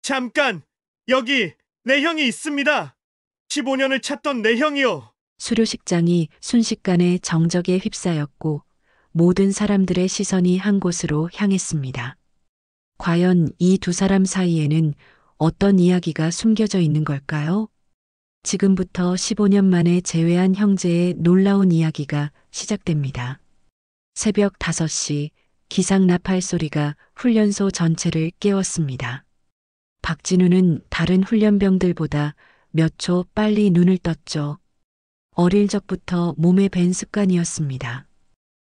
잠깐! 여기 내 형이 있습니다. 15년을 찾던 내 형이요. 수료식장이 순식간에 정적에 휩싸였고 모든 사람들의 시선이 한 곳으로 향했습니다. 과연 이 두 사람 사이에는 어떤 이야기가 숨겨져 있는 걸까요? 지금부터 15년 만에 재회한 형제의 놀라운 이야기가 시작됩니다. 새벽 5시 기상 나팔 소리가 훈련소 전체를 깨웠습니다. 박진우는 다른 훈련병들보다 몇 초 빨리 눈을 떴죠. 어릴 적부터 몸에 밴 습관이었습니다.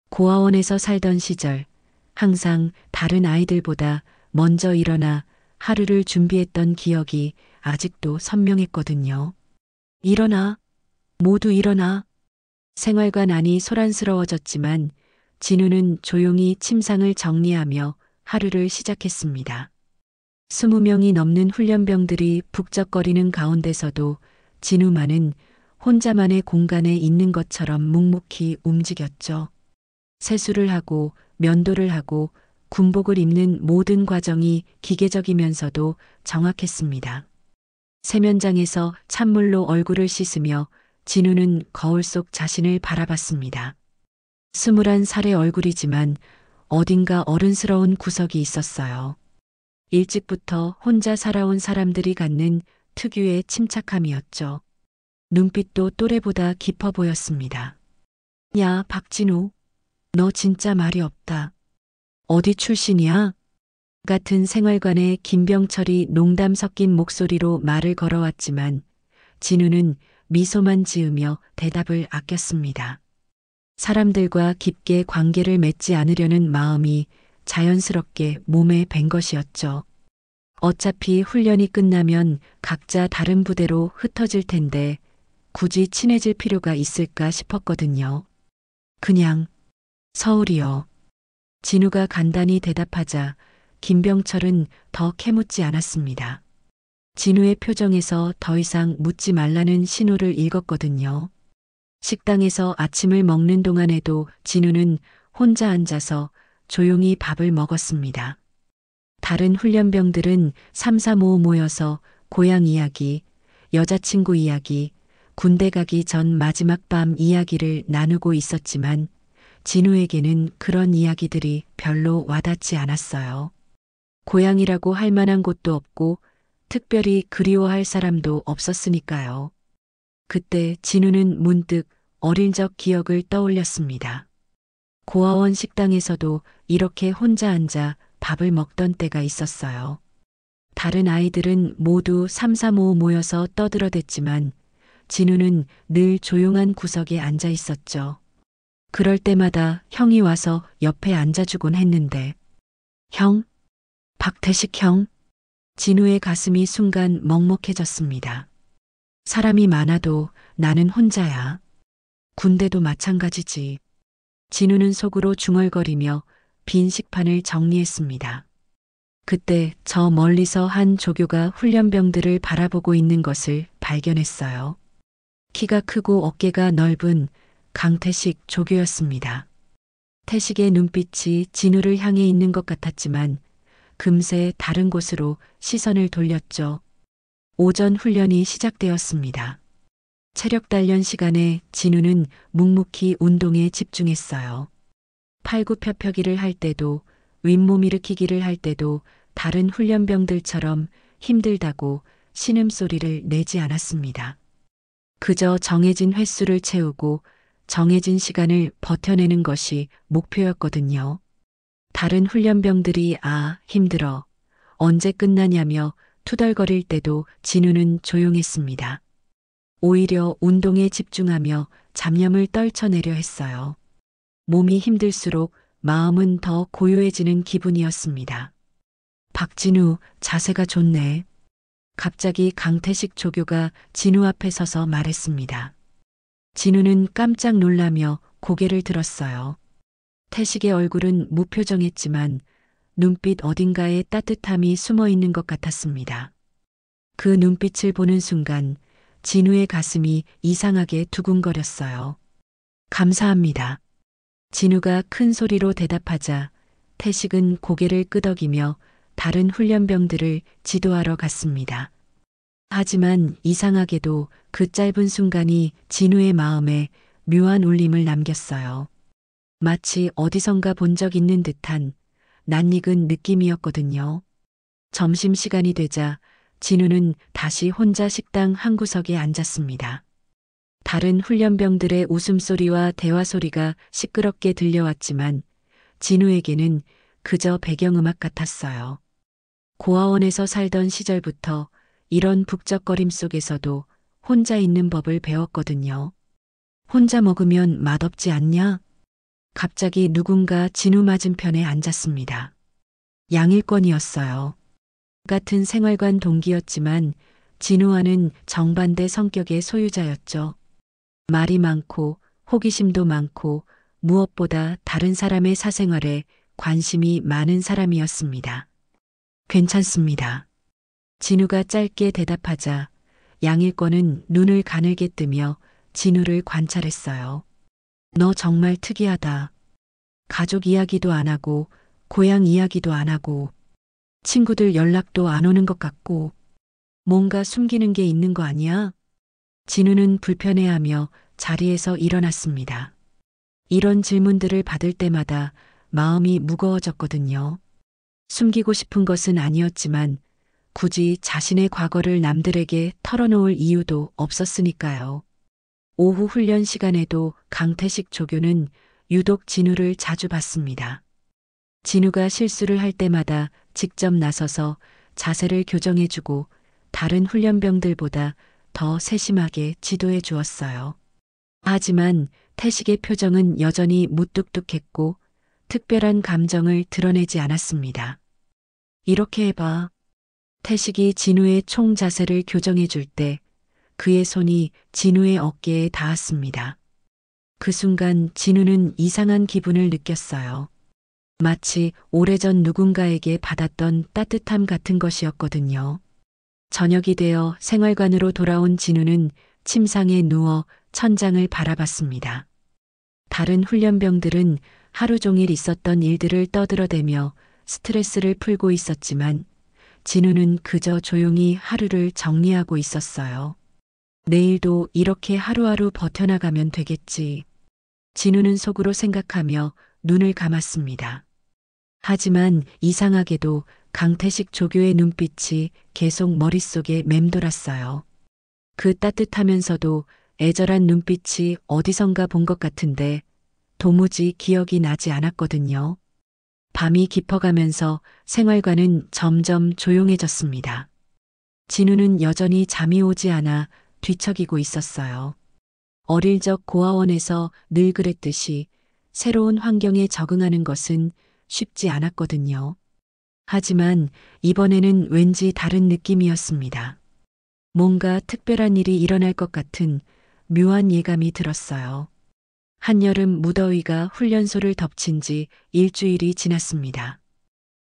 고아원에서 살던 시절 항상 다른 아이들보다 먼저 일어나 하루를 준비했던 기억이 아직도 선명했거든요. 일어나, 모두 일어나. 생활관 안이 소란스러워졌지만 진우는 조용히 침상을 정리하며 하루를 시작했습니다. 20명이 넘는 훈련병들이 북적거리는 가운데서도 진우만은 혼자만의 공간에 있는 것처럼 묵묵히 움직였죠. 세수를 하고 면도를 하고 군복을 입는 모든 과정이 기계적이면서도 정확했습니다. 세면장에서 찬물로 얼굴을 씻으며 진우는 거울 속 자신을 바라봤습니다. 21살의 얼굴이지만 어딘가 어른스러운 구석이 있었어요. 일찍부터 혼자 살아온 사람들이 갖는 특유의 침착함이었죠. 눈빛도 또래보다 깊어 보였습니다. 야, 박진우. 너 진짜 말이 없다. 어디 출신이야? 같은 생활관의 김병철이 농담 섞인 목소리로 말을 걸어왔지만 진우는 미소만 지으며 대답을 아꼈습니다. 사람들과 깊게 관계를 맺지 않으려는 마음이 자연스럽게 몸에 밴 것이었죠. 어차피 훈련이 끝나면 각자 다른 부대로 흩어질 텐데 굳이 친해질 필요가 있을까 싶었거든요. 그냥 서울이요. 진우가 간단히 대답하자 김병철은 더 캐묻지 않았습니다. 진우의 표정에서 더 이상 묻지 말라는 신호를 읽었거든요. 식당에서 아침을 먹는 동안에도 진우는 혼자 앉아서 조용히 밥을 먹었습니다. 다른 훈련병들은 삼삼오오 모여서 고향 이야기, 여자친구 이야기, 군대 가기 전 마지막 밤 이야기를 나누고 있었지만 진우에게는 그런 이야기들이 별로 와닿지 않았어요. 고향이라고 할 만한 곳도 없고 특별히 그리워할 사람도 없었으니까요. 그때 진우는 문득 어릴 적 기억을 떠올렸습니다. 고아원 식당에서도 이렇게 혼자 앉아 밥을 먹던 때가 있었어요. 다른 아이들은 모두 삼삼오오 모여서 떠들어댔지만 진우는 늘 조용한 구석에 앉아 있었죠. 그럴 때마다 형이 와서 옆에 앉아주곤 했는데, 형? 박태식 형? 진우의 가슴이 순간 먹먹해졌습니다. 사람이 많아도 나는 혼자야. 군대도 마찬가지지. 진우는 속으로 중얼거리며 빈 식판을 정리했습니다. 그때 저 멀리서 한 조교가 훈련병들을 바라보고 있는 것을 발견했어요. 키가 크고 어깨가 넓은 강태식 조교였습니다. 태식의 눈빛이 진우를 향해 있는 것 같았지만 금세 다른 곳으로 시선을 돌렸죠. 오전 훈련이 시작되었습니다. 체력 단련 시간에 진우는 묵묵히 운동에 집중했어요. 팔굽혀펴기를 할 때도 윗몸 일으키기를 할 때도 다른 훈련병들처럼 힘들다고 신음소리를 내지 않았습니다. 그저 정해진 횟수를 채우고 정해진 시간을 버텨내는 것이 목표였거든요. 다른 훈련병들이 힘들어. 언제 끝나냐며 투덜거릴 때도 진우는 조용했습니다. 오히려 운동에 집중하며 잡념을 떨쳐내려 했어요. 몸이 힘들수록 마음은 더 고요해지는 기분이었습니다. 박진우, 자세가 좋네. 갑자기 강태식 조교가 진우 앞에 서서 말했습니다. 진우는 깜짝 놀라며 고개를 들었어요. 태식의 얼굴은 무표정했지만 눈빛 어딘가에 따뜻함이 숨어 있는 것 같았습니다. 그 눈빛을 보는 순간 진우의 가슴이 이상하게 두근거렸어요. 감사합니다. 진우가 큰 소리로 대답하자 태식은 고개를 끄덕이며 다른 훈련병들을 지도하러 갔습니다. 하지만 이상하게도 그 짧은 순간이 진우의 마음에 묘한 울림을 남겼어요. 마치 어디선가 본 적 있는 듯한 낯익은 느낌이었거든요. 점심시간이 되자 진우는 다시 혼자 식당 한 구석에 앉았습니다. 다른 훈련병들의 웃음소리와 대화소리가 시끄럽게 들려왔지만 진우에게는 그저 배경음악 같았어요. 고아원에서 살던 시절부터 이런 북적거림 속에서도 혼자 있는 법을 배웠거든요. 혼자 먹으면 맛없지 않냐? 갑자기 누군가 진우 맞은편에 앉았습니다. 양일권이었어요. 같은 생활관 동기였지만 진우와는 정반대 성격의 소유자였죠. 말이 많고 호기심도 많고 무엇보다 다른 사람의 사생활에 관심이 많은 사람이었습니다. 괜찮습니다. 진우가 짧게 대답하자 양일권은 눈을 가늘게 뜨며 진우를 관찰했어요. 너 정말 특이하다. 가족 이야기도 안 하고 고향 이야기도 안 하고 친구들 연락도 안 오는 것 같고 뭔가 숨기는 게 있는 거 아니야? 진우는 불편해하며 자리에서 일어났습니다. 이런 질문들을 받을 때마다 마음이 무거워졌거든요. 숨기고 싶은 것은 아니었지만 굳이 자신의 과거를 남들에게 털어놓을 이유도 없었으니까요. 오후 훈련 시간에도 강태식 조교는 유독 진우를 자주 봤습니다. 진우가 실수를 할 때마다 직접 나서서 자세를 교정해주고 다른 훈련병들보다 더 세심하게 지도해 주었어요. 하지만 태식의 표정은 여전히 무뚝뚝했고 특별한 감정을 드러내지 않았습니다. 이렇게 해봐. 태식이 진우의 총 자세를 교정해 줄 때 그의 손이 진우의 어깨에 닿았습니다. 그 순간 진우는 이상한 기분을 느꼈어요. 마치 오래전 누군가에게 받았던 따뜻함 같은 것이었거든요. 저녁이 되어 생활관으로 돌아온 진우는 침상에 누워 천장을 바라봤습니다. 다른 훈련병들은 하루 종일 있었던 일들을 떠들어대며 스트레스를 풀고 있었지만 진우는 그저 조용히 하루를 정리하고 있었어요. 내일도 이렇게 하루하루 버텨나가면 되겠지. 진우는 속으로 생각하며 눈을 감았습니다. 하지만 이상하게도 강태식 조교의 눈빛이 계속 머릿속에 맴돌았어요. 그 따뜻하면서도 애절한 눈빛이 어디선가 본 것 같은데 도무지 기억이 나지 않았거든요. 밤이 깊어가면서 생활관은 점점 조용해졌습니다. 진우는 여전히 잠이 오지 않아 뒤척이고 있었어요. 어릴 적 고아원에서 늘 그랬듯이 새로운 환경에 적응하는 것은 쉽지 않았거든요. 하지만 이번에는 왠지 다른 느낌이었습니다. 뭔가 특별한 일이 일어날 것 같은 묘한 예감이 들었어요. 한여름 무더위가 훈련소를 덮친 지 일주일이 지났습니다.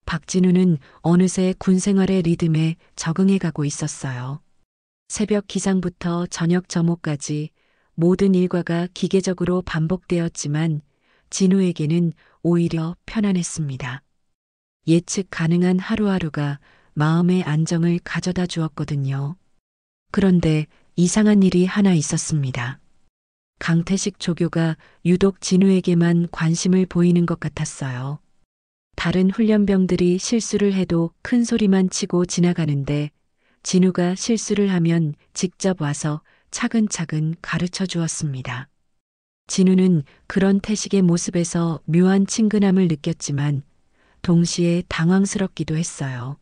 박진우는 어느새 군 생활의 리듬에 적응해 가고 있었어요. 새벽 기상부터 저녁 점호까지 모든 일과가 기계적으로 반복되었지만 진우에게는 오히려 편안했습니다. 예측 가능한 하루하루가 마음의 안정을 가져다 주었거든요. 그런데 이상한 일이 하나 있었습니다. 강태식 조교가 유독 진우에게만 관심을 보이는 것 같았어요. 다른 훈련병들이 실수를 해도 큰 소리만 치고 지나가는데 진우가 실수를 하면 직접 와서 차근차근 가르쳐 주었습니다. 진우는 그런 태식의 모습에서 묘한 친근함을 느꼈지만 동시에 당황스럽기도 했어요.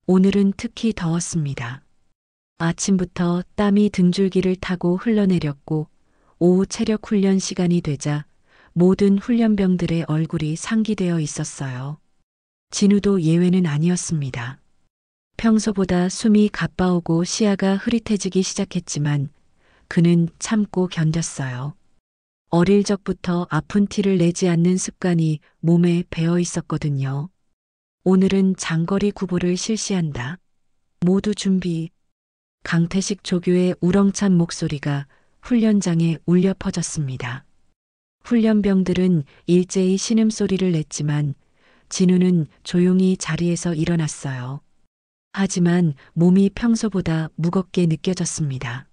오늘은 특히 더웠습니다. 아침부터 땀이 등줄기를 타고 흘러내렸고 오후 체력 훈련 시간이 되자 모든 훈련병들의 얼굴이 상기되어 있었어요. 진우도 예외는 아니었습니다. 평소보다 숨이 가빠오고 시야가 흐릿해지기 시작했지만 그는 참고 견뎠어요. 어릴 적부터 아픈 티를 내지 않는 습관이 몸에 배어 있었거든요. 오늘은 장거리 구보를 실시한다. 모두 준비. 강태식 조교의 우렁찬 목소리가 훈련장에 울려 퍼졌습니다. 훈련병들은 일제히 신음소리를 냈지만 진우는 조용히 자리에서 일어났어요. 하지만 몸이 평소보다 무겁게 느껴졌습니다.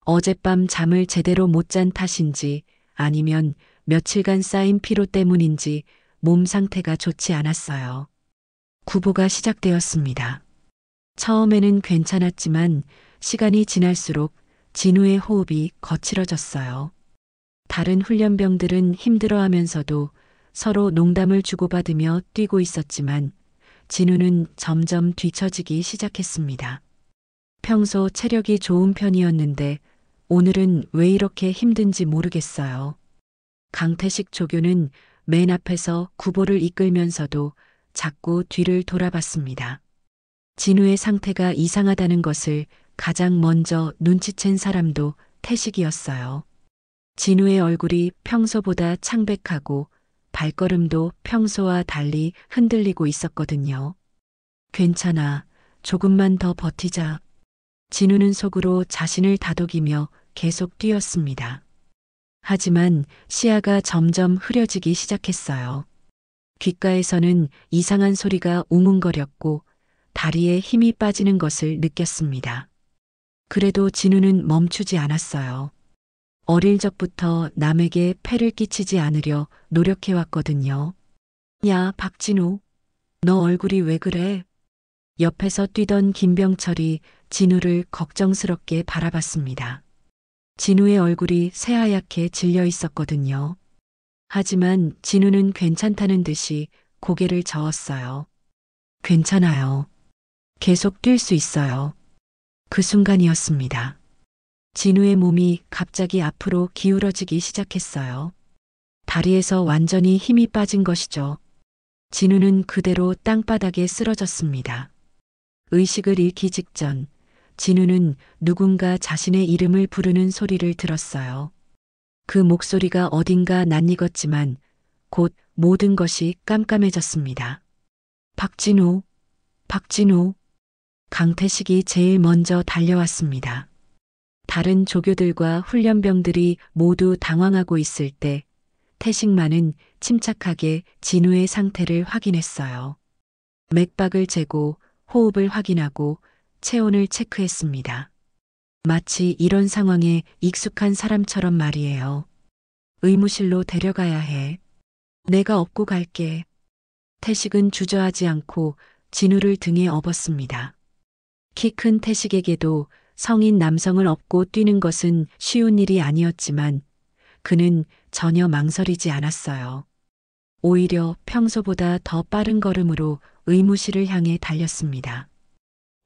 어젯밤 잠을 제대로 못 잔 탓인지 아니면 며칠간 쌓인 피로 때문인지 몸 상태가 좋지 않았어요. 구보가 시작되었습니다. 처음에는 괜찮았지만 시간이 지날수록 진우의 호흡이 거칠어졌어요. 다른 훈련병들은 힘들어하면서도 서로 농담을 주고받으며 뛰고 있었지만 진우는 점점 뒤처지기 시작했습니다. 평소 체력이 좋은 편이었는데 오늘은 왜 이렇게 힘든지 모르겠어요. 강태식 조교는 맨 앞에서 구보를 이끌면서도 자꾸 뒤를 돌아봤습니다. 진우의 상태가 이상하다는 것을 가장 먼저 눈치챈 사람도 태식이었어요. 진우의 얼굴이 평소보다 창백하고 발걸음도 평소와 달리 흔들리고 있었거든요. 괜찮아. 조금만 더 버티자. 진우는 속으로 자신을 다독이며 계속 뛰었습니다. 하지만 시야가 점점 흐려지기 시작했어요. 귓가에서는 이상한 소리가 웅웅거렸고 다리에 힘이 빠지는 것을 느꼈습니다. 그래도 진우는 멈추지 않았어요. 어릴 적부터 남에게 폐를 끼치지 않으려 노력해왔거든요. 야, 박진우. 너 얼굴이 왜 그래? 옆에서 뛰던 김병철이 진우를 걱정스럽게 바라봤습니다. 진우의 얼굴이 새하얗게 질려 있었거든요. 하지만 진우는 괜찮다는 듯이 고개를 저었어요. 괜찮아요. 계속 뛸 수 있어요. 그 순간이었습니다. 진우의 몸이 갑자기 앞으로 기울어지기 시작했어요. 다리에서 완전히 힘이 빠진 것이죠. 진우는 그대로 땅바닥에 쓰러졌습니다. 의식을 잃기 직전 진우는 누군가 자신의 이름을 부르는 소리를 들었어요. 그 목소리가 어딘가 낯익었지만 곧 모든 것이 깜깜해졌습니다. 박진우, 박진우. 강태식이 제일 먼저 달려왔습니다. 다른 조교들과 훈련병들이 모두 당황하고 있을 때 태식만은 침착하게 진우의 상태를 확인했어요. 맥박을 재고 호흡을 확인하고 체온을 체크했습니다. 마치 이런 상황에 익숙한 사람처럼 말이에요. 의무실로 데려가야 해. 내가 업고 갈게. 태식은 주저하지 않고 진우를 등에 업었습니다. 키 큰 태식에게도 성인 남성을 업고 뛰는 것은 쉬운 일이 아니었지만 그는 전혀 망설이지 않았어요. 오히려 평소보다 더 빠른 걸음으로 의무실을 향해 달렸습니다.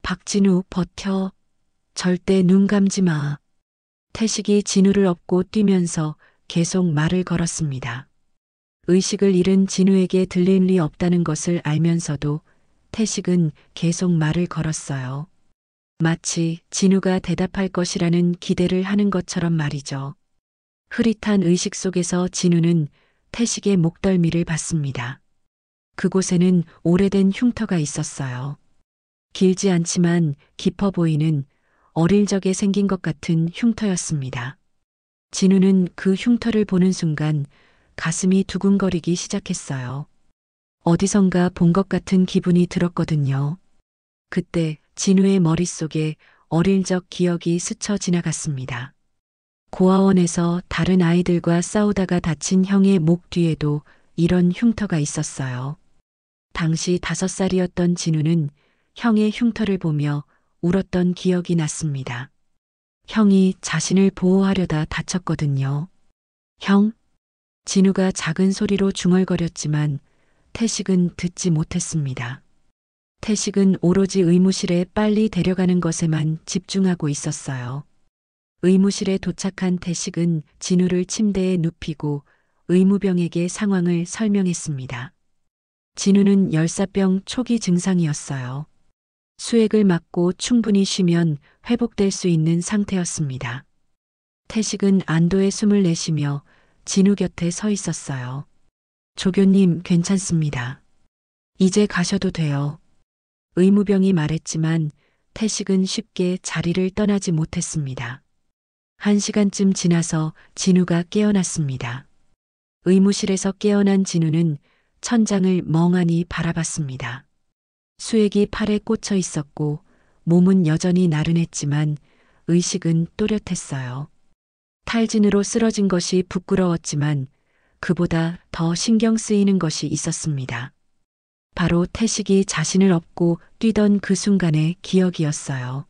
박진우, 버텨. 절대 눈 감지 마. 태식이 진우를 업고 뛰면서 계속 말을 걸었습니다. 의식을 잃은 진우에게 들릴 리 없다는 것을 알면서도 태식은 계속 말을 걸었어요. 마치 진우가 대답할 것이라는 기대를 하는 것처럼 말이죠. 흐릿한 의식 속에서 진우는 태식의 목덜미를 봤습니다. 그곳에는 오래된 흉터가 있었어요. 길지 않지만 깊어 보이는 어릴 적에 생긴 것 같은 흉터였습니다. 진우는 그 흉터를 보는 순간 가슴이 두근거리기 시작했어요. 어디선가 본 것 같은 기분이 들었거든요. 그때 진우의 머릿속에 어릴 적 기억이 스쳐 지나갔습니다. 고아원에서 다른 아이들과 싸우다가 다친 형의 목 뒤에도 이런 흉터가 있었어요. 당시 5살이었던 진우는 형의 흉터를 보며 울었던 기억이 났습니다. 형이 자신을 보호하려다 다쳤거든요. 형? 진우가 작은 소리로 중얼거렸지만 태식은 듣지 못했습니다. 태식은 오로지 의무실에 빨리 데려가는 것에만 집중하고 있었어요. 의무실에 도착한 태식은 진우를 침대에 눕히고 의무병에게 상황을 설명했습니다. 진우는 열사병 초기 증상이었어요. 수액을 맞고 충분히 쉬면 회복될 수 있는 상태였습니다. 태식은 안도의 숨을 내쉬며 진우 곁에 서 있었어요. 조교님, 괜찮습니다. 이제 가셔도 돼요. 의무병이 말했지만 태식은 쉽게 자리를 떠나지 못했습니다. 1시간쯤 지나서 진우가 깨어났습니다. 의무실에서 깨어난 진우는 천장을 멍하니 바라봤습니다. 수액이 팔에 꽂혀 있었고 몸은 여전히 나른했지만 의식은 또렷했어요. 탈진으로 쓰러진 것이 부끄러웠지만 그보다 더 신경 쓰이는 것이 있었습니다. 바로 태식이 자신을 업고 뛰던 그 순간의 기억이었어요.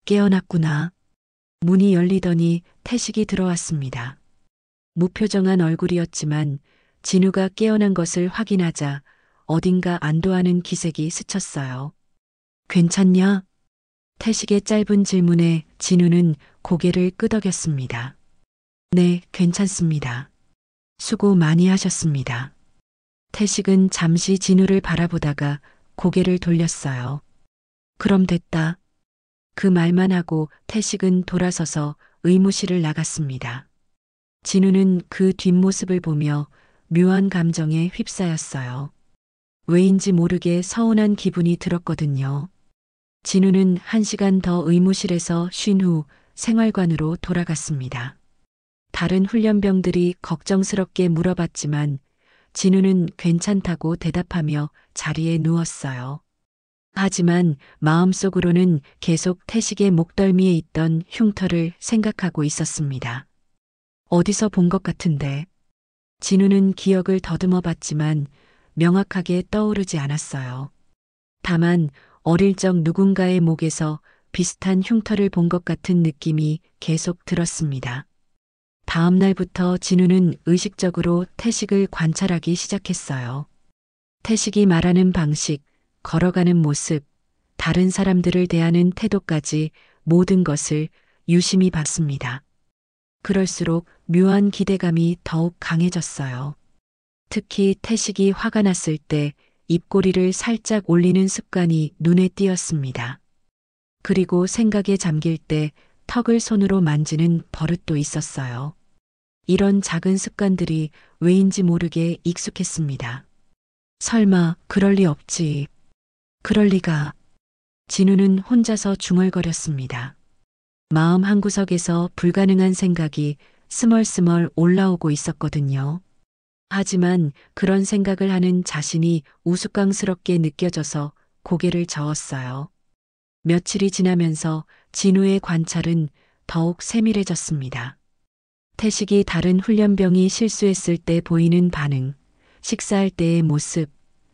깨어났구나. 문이 열리더니 태식이 들어왔습니다. 무표정한 얼굴이었지만 진우가 깨어난 것을 확인하자 어딘가 안도하는 기색이 스쳤어요. 괜찮냐? 태식의 짧은 질문에 진우는 고개를 끄덕였습니다. 네, 괜찮습니다. 수고 많이 하셨습니다. 태식은 잠시 진우를 바라보다가 고개를 돌렸어요. 그럼 됐다. 그 말만 하고 태식은 돌아서서 의무실을 나갔습니다. 진우는 그 뒷모습을 보며 묘한 감정에 휩싸였어요. 왜인지 모르게 서운한 기분이 들었거든요. 진우는 1시간 더 의무실에서 쉰 후 생활관으로 돌아갔습니다. 다른 훈련병들이 걱정스럽게 물어봤지만 진우는 괜찮다고 대답하며 자리에 누웠어요. 하지만 마음속으로는 계속 태식의 목덜미에 있던 흉터를 생각하고 있었습니다. 어디서 본 것 같은데. 진우는 기억을 더듬어 봤지만 명확하게 떠오르지 않았어요. 다만 어릴 적 누군가의 목에서 비슷한 흉터를 본 것 같은 느낌이 계속 들었습니다. 다음 날부터 진우는 의식적으로 태식을 관찰하기 시작했어요. 태식이 말하는 방식, 걸어가는 모습, 다른 사람들을 대하는 태도까지 모든 것을 유심히 봤습니다. 그럴수록 묘한 기대감이 더욱 강해졌어요. 특히 태식이 화가 났을 때 입꼬리를 살짝 올리는 습관이 눈에 띄었습니다. 그리고 생각에 잠길 때 턱을 손으로 만지는 버릇도 있었어요. 이런 작은 습관들이 왜인지 모르게 익숙했습니다. 설마 그럴 리 없지. 그럴 리가. 진우는 혼자서 중얼거렸습니다. 마음 한구석에서 불가능한 생각이 스멀스멀 올라오고 있었거든요. 하지만 그런 생각을 하는 자신이 우스꽝스럽게 느껴져서 고개를 저었어요. 며칠이 지나면서 진우의 관찰은 더욱 세밀해졌습니다. 태식이 다른 훈련병이 실수했을 때 보이는 반응, 식사할 때의 모습,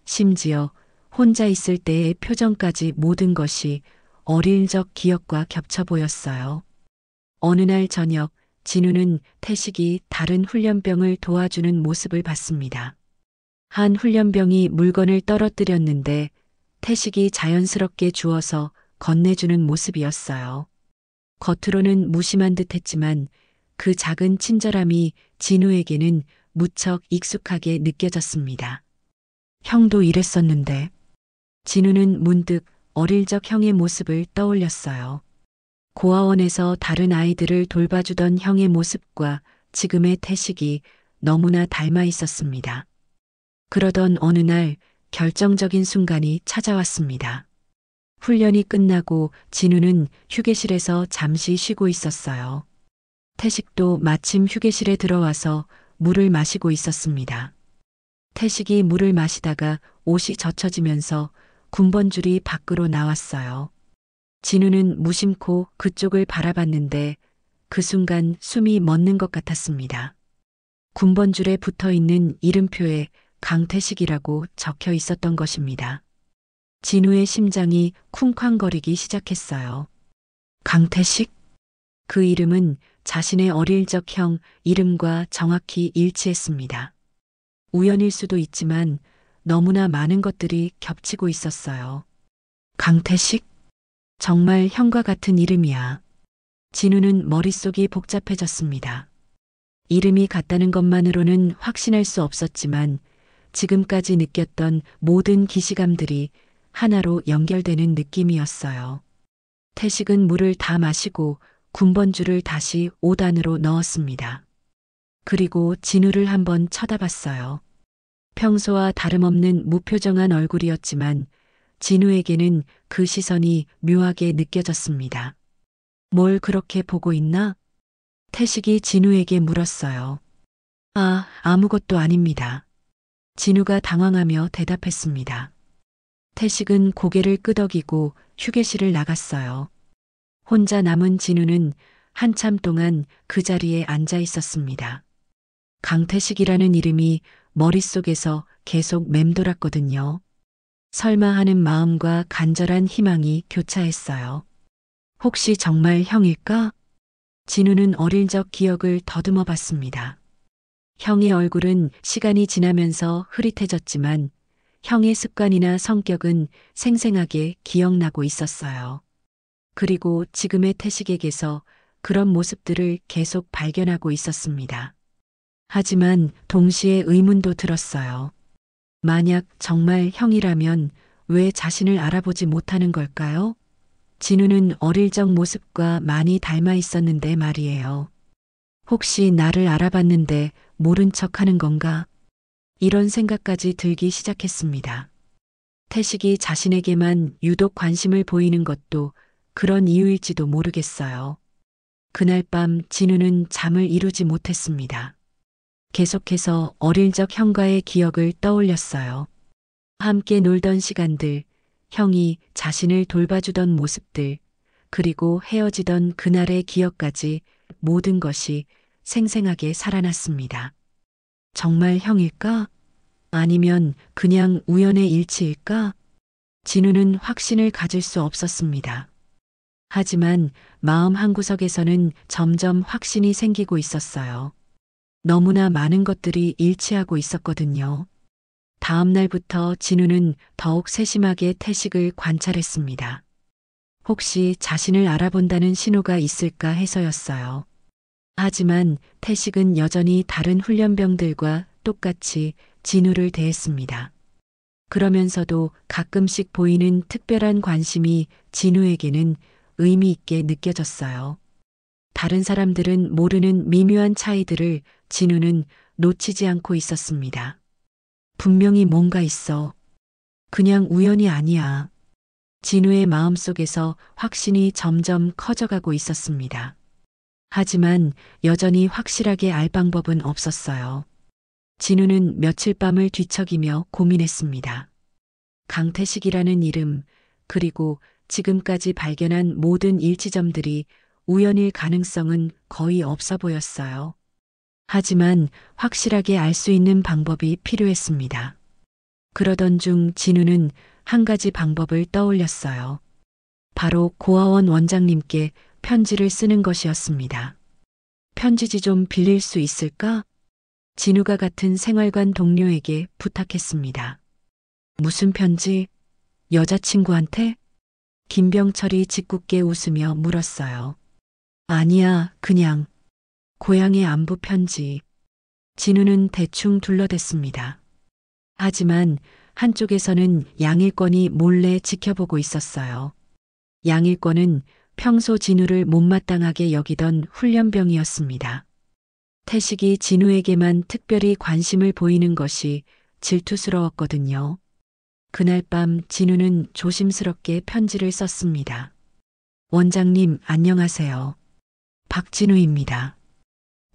심지어 혼자 있을 때의 표정까지 모든 것이 어릴 적 기억과 겹쳐 보였어요. 어느 날 저녁 진우는 태식이 다른 훈련병을 도와주는 모습을 봤습니다. 한 훈련병이 물건을 떨어뜨렸는데 태식이 자연스럽게 주워서 건네주는 모습이었어요. 겉으로는 무심한 듯 했지만 그 작은 친절함이 진우에게는 무척 익숙하게 느껴졌습니다. 형도 이랬었는데. 진우는 문득 어릴 적 형의 모습을 떠올렸어요. 고아원에서 다른 아이들을 돌봐주던 형의 모습과 지금의 태식이 너무나 닮아 있었습니다. 그러던 어느 날 결정적인 순간이 찾아왔습니다. 훈련이 끝나고 진우는 휴게실에서 잠시 쉬고 있었어요. 태식도 마침 휴게실에 들어와서 물을 마시고 있었습니다. 태식이 물을 마시다가 옷이 젖혀지면서 군번줄이 밖으로 나왔어요. 진우는 무심코 그쪽을 바라봤는데 그 순간 숨이 멎는 것 같았습니다. 군번줄에 붙어 있는 이름표에 강태식이라고 적혀 있었던 것입니다. 진우의 심장이 쿵쾅거리기 시작했어요. 강태식? 그 이름은 자신의 어릴 적 형 이름과 정확히 일치했습니다. 우연일 수도 있지만 너무나 많은 것들이 겹치고 있었어요. 강태식? 정말 형과 같은 이름이야. 진우는 머릿속이 복잡해졌습니다. 이름이 같다는 것만으로는 확신할 수 없었지만 지금까지 느꼈던 모든 기시감들이 하나로 연결되는 느낌이었어요. 태식은 물을 다 마시고 군번줄을 다시 5단으로 넣었습니다. 그리고 진우를 한번 쳐다봤어요. 평소와 다름없는 무표정한 얼굴이었지만 진우에게는 그 시선이 묘하게 느껴졌습니다. 뭘 그렇게 보고 있나? 태식이 진우에게 물었어요. 아무것도 아닙니다. 진우가 당황하며 대답했습니다. 태식은 고개를 끄덕이고 휴게실을 나갔어요. 혼자 남은 진우는 한참 동안 그 자리에 앉아 있었습니다. 강태식이라는 이름이 머릿속에서 계속 맴돌았거든요. 설마 하는 마음과 간절한 희망이 교차했어요. 혹시 정말 형일까? 진우는 어릴 적 기억을 더듬어 봤습니다. 형의 얼굴은 시간이 지나면서 흐릿해졌지만 형의 습관이나 성격은 생생하게 기억나고 있었어요. 그리고 지금의 태식에게서 그런 모습들을 계속 발견하고 있었습니다. 하지만 동시에 의문도 들었어요. 만약 정말 형이라면 왜 자신을 알아보지 못하는 걸까요? 진우는 어릴 적 모습과 많이 닮아 있었는데 말이에요. 혹시 나를 알아봤는데 모른 척 하는 건가? 이런 생각까지 들기 시작했습니다. 태식이 자신에게만 유독 관심을 보이는 것도 그런 이유일지도 모르겠어요. 그날 밤 진우는 잠을 이루지 못했습니다. 계속해서 어릴 적 형과의 기억을 떠올렸어요. 함께 놀던 시간들, 형이 자신을 돌봐주던 모습들, 그리고 헤어지던 그날의 기억까지 모든 것이 생생하게 살아났습니다. 정말 형일까? 아니면 그냥 우연의 일치일까? 진우는 확신을 가질 수 없었습니다. 하지만 마음 한구석에서는 점점 확신이 생기고 있었어요. 너무나 많은 것들이 일치하고 있었거든요. 다음 날부터 진우는 더욱 세심하게 태식을 관찰했습니다. 혹시 자신을 알아본다는 신호가 있을까 해서였어요. 하지만 태식은 여전히 다른 훈련병들과 똑같이 진우를 대했습니다. 그러면서도 가끔씩 보이는 특별한 관심이 진우에게는 의미 있게 느껴졌어요. 다른 사람들은 모르는 미묘한 차이들을 진우는 놓치지 않고 있었습니다. 분명히 뭔가 있어. 그냥 우연이 아니야. 진우의 마음속에서 확신이 점점 커져가고 있었습니다. 하지만 여전히 확실하게 알 방법은 없었어요. 진우는 며칠 밤을 뒤척이며 고민했습니다. 강태식이라는 이름, 그리고 지금까지 발견한 모든 일치점들이 우연일 가능성은 거의 없어 보였어요. 하지만 확실하게 알 수 있는 방법이 필요했습니다. 그러던 중 진우는 한 가지 방법을 떠올렸어요. 바로 고아원 원장님께 편지를 쓰는 것이었습니다. 편지지 좀 빌릴 수 있을까? 진우가 같은 생활관 동료에게 부탁했습니다. 무슨 편지? 여자친구한테? 김병철이 짓궂게 웃으며 물었어요. 아니야, 그냥 고향의 안부 편지. 진우는 대충 둘러댔습니다. 하지만 한쪽에서는 양일권이 몰래 지켜보고 있었어요. 양일권은 평소 진우를 못마땅하게 여기던 훈련병이었습니다. 태식이 진우에게만 특별히 관심을 보이는 것이 질투스러웠거든요. 그날 밤 진우는 조심스럽게 편지를 썼습니다. 원장님, 안녕하세요. 박진우입니다.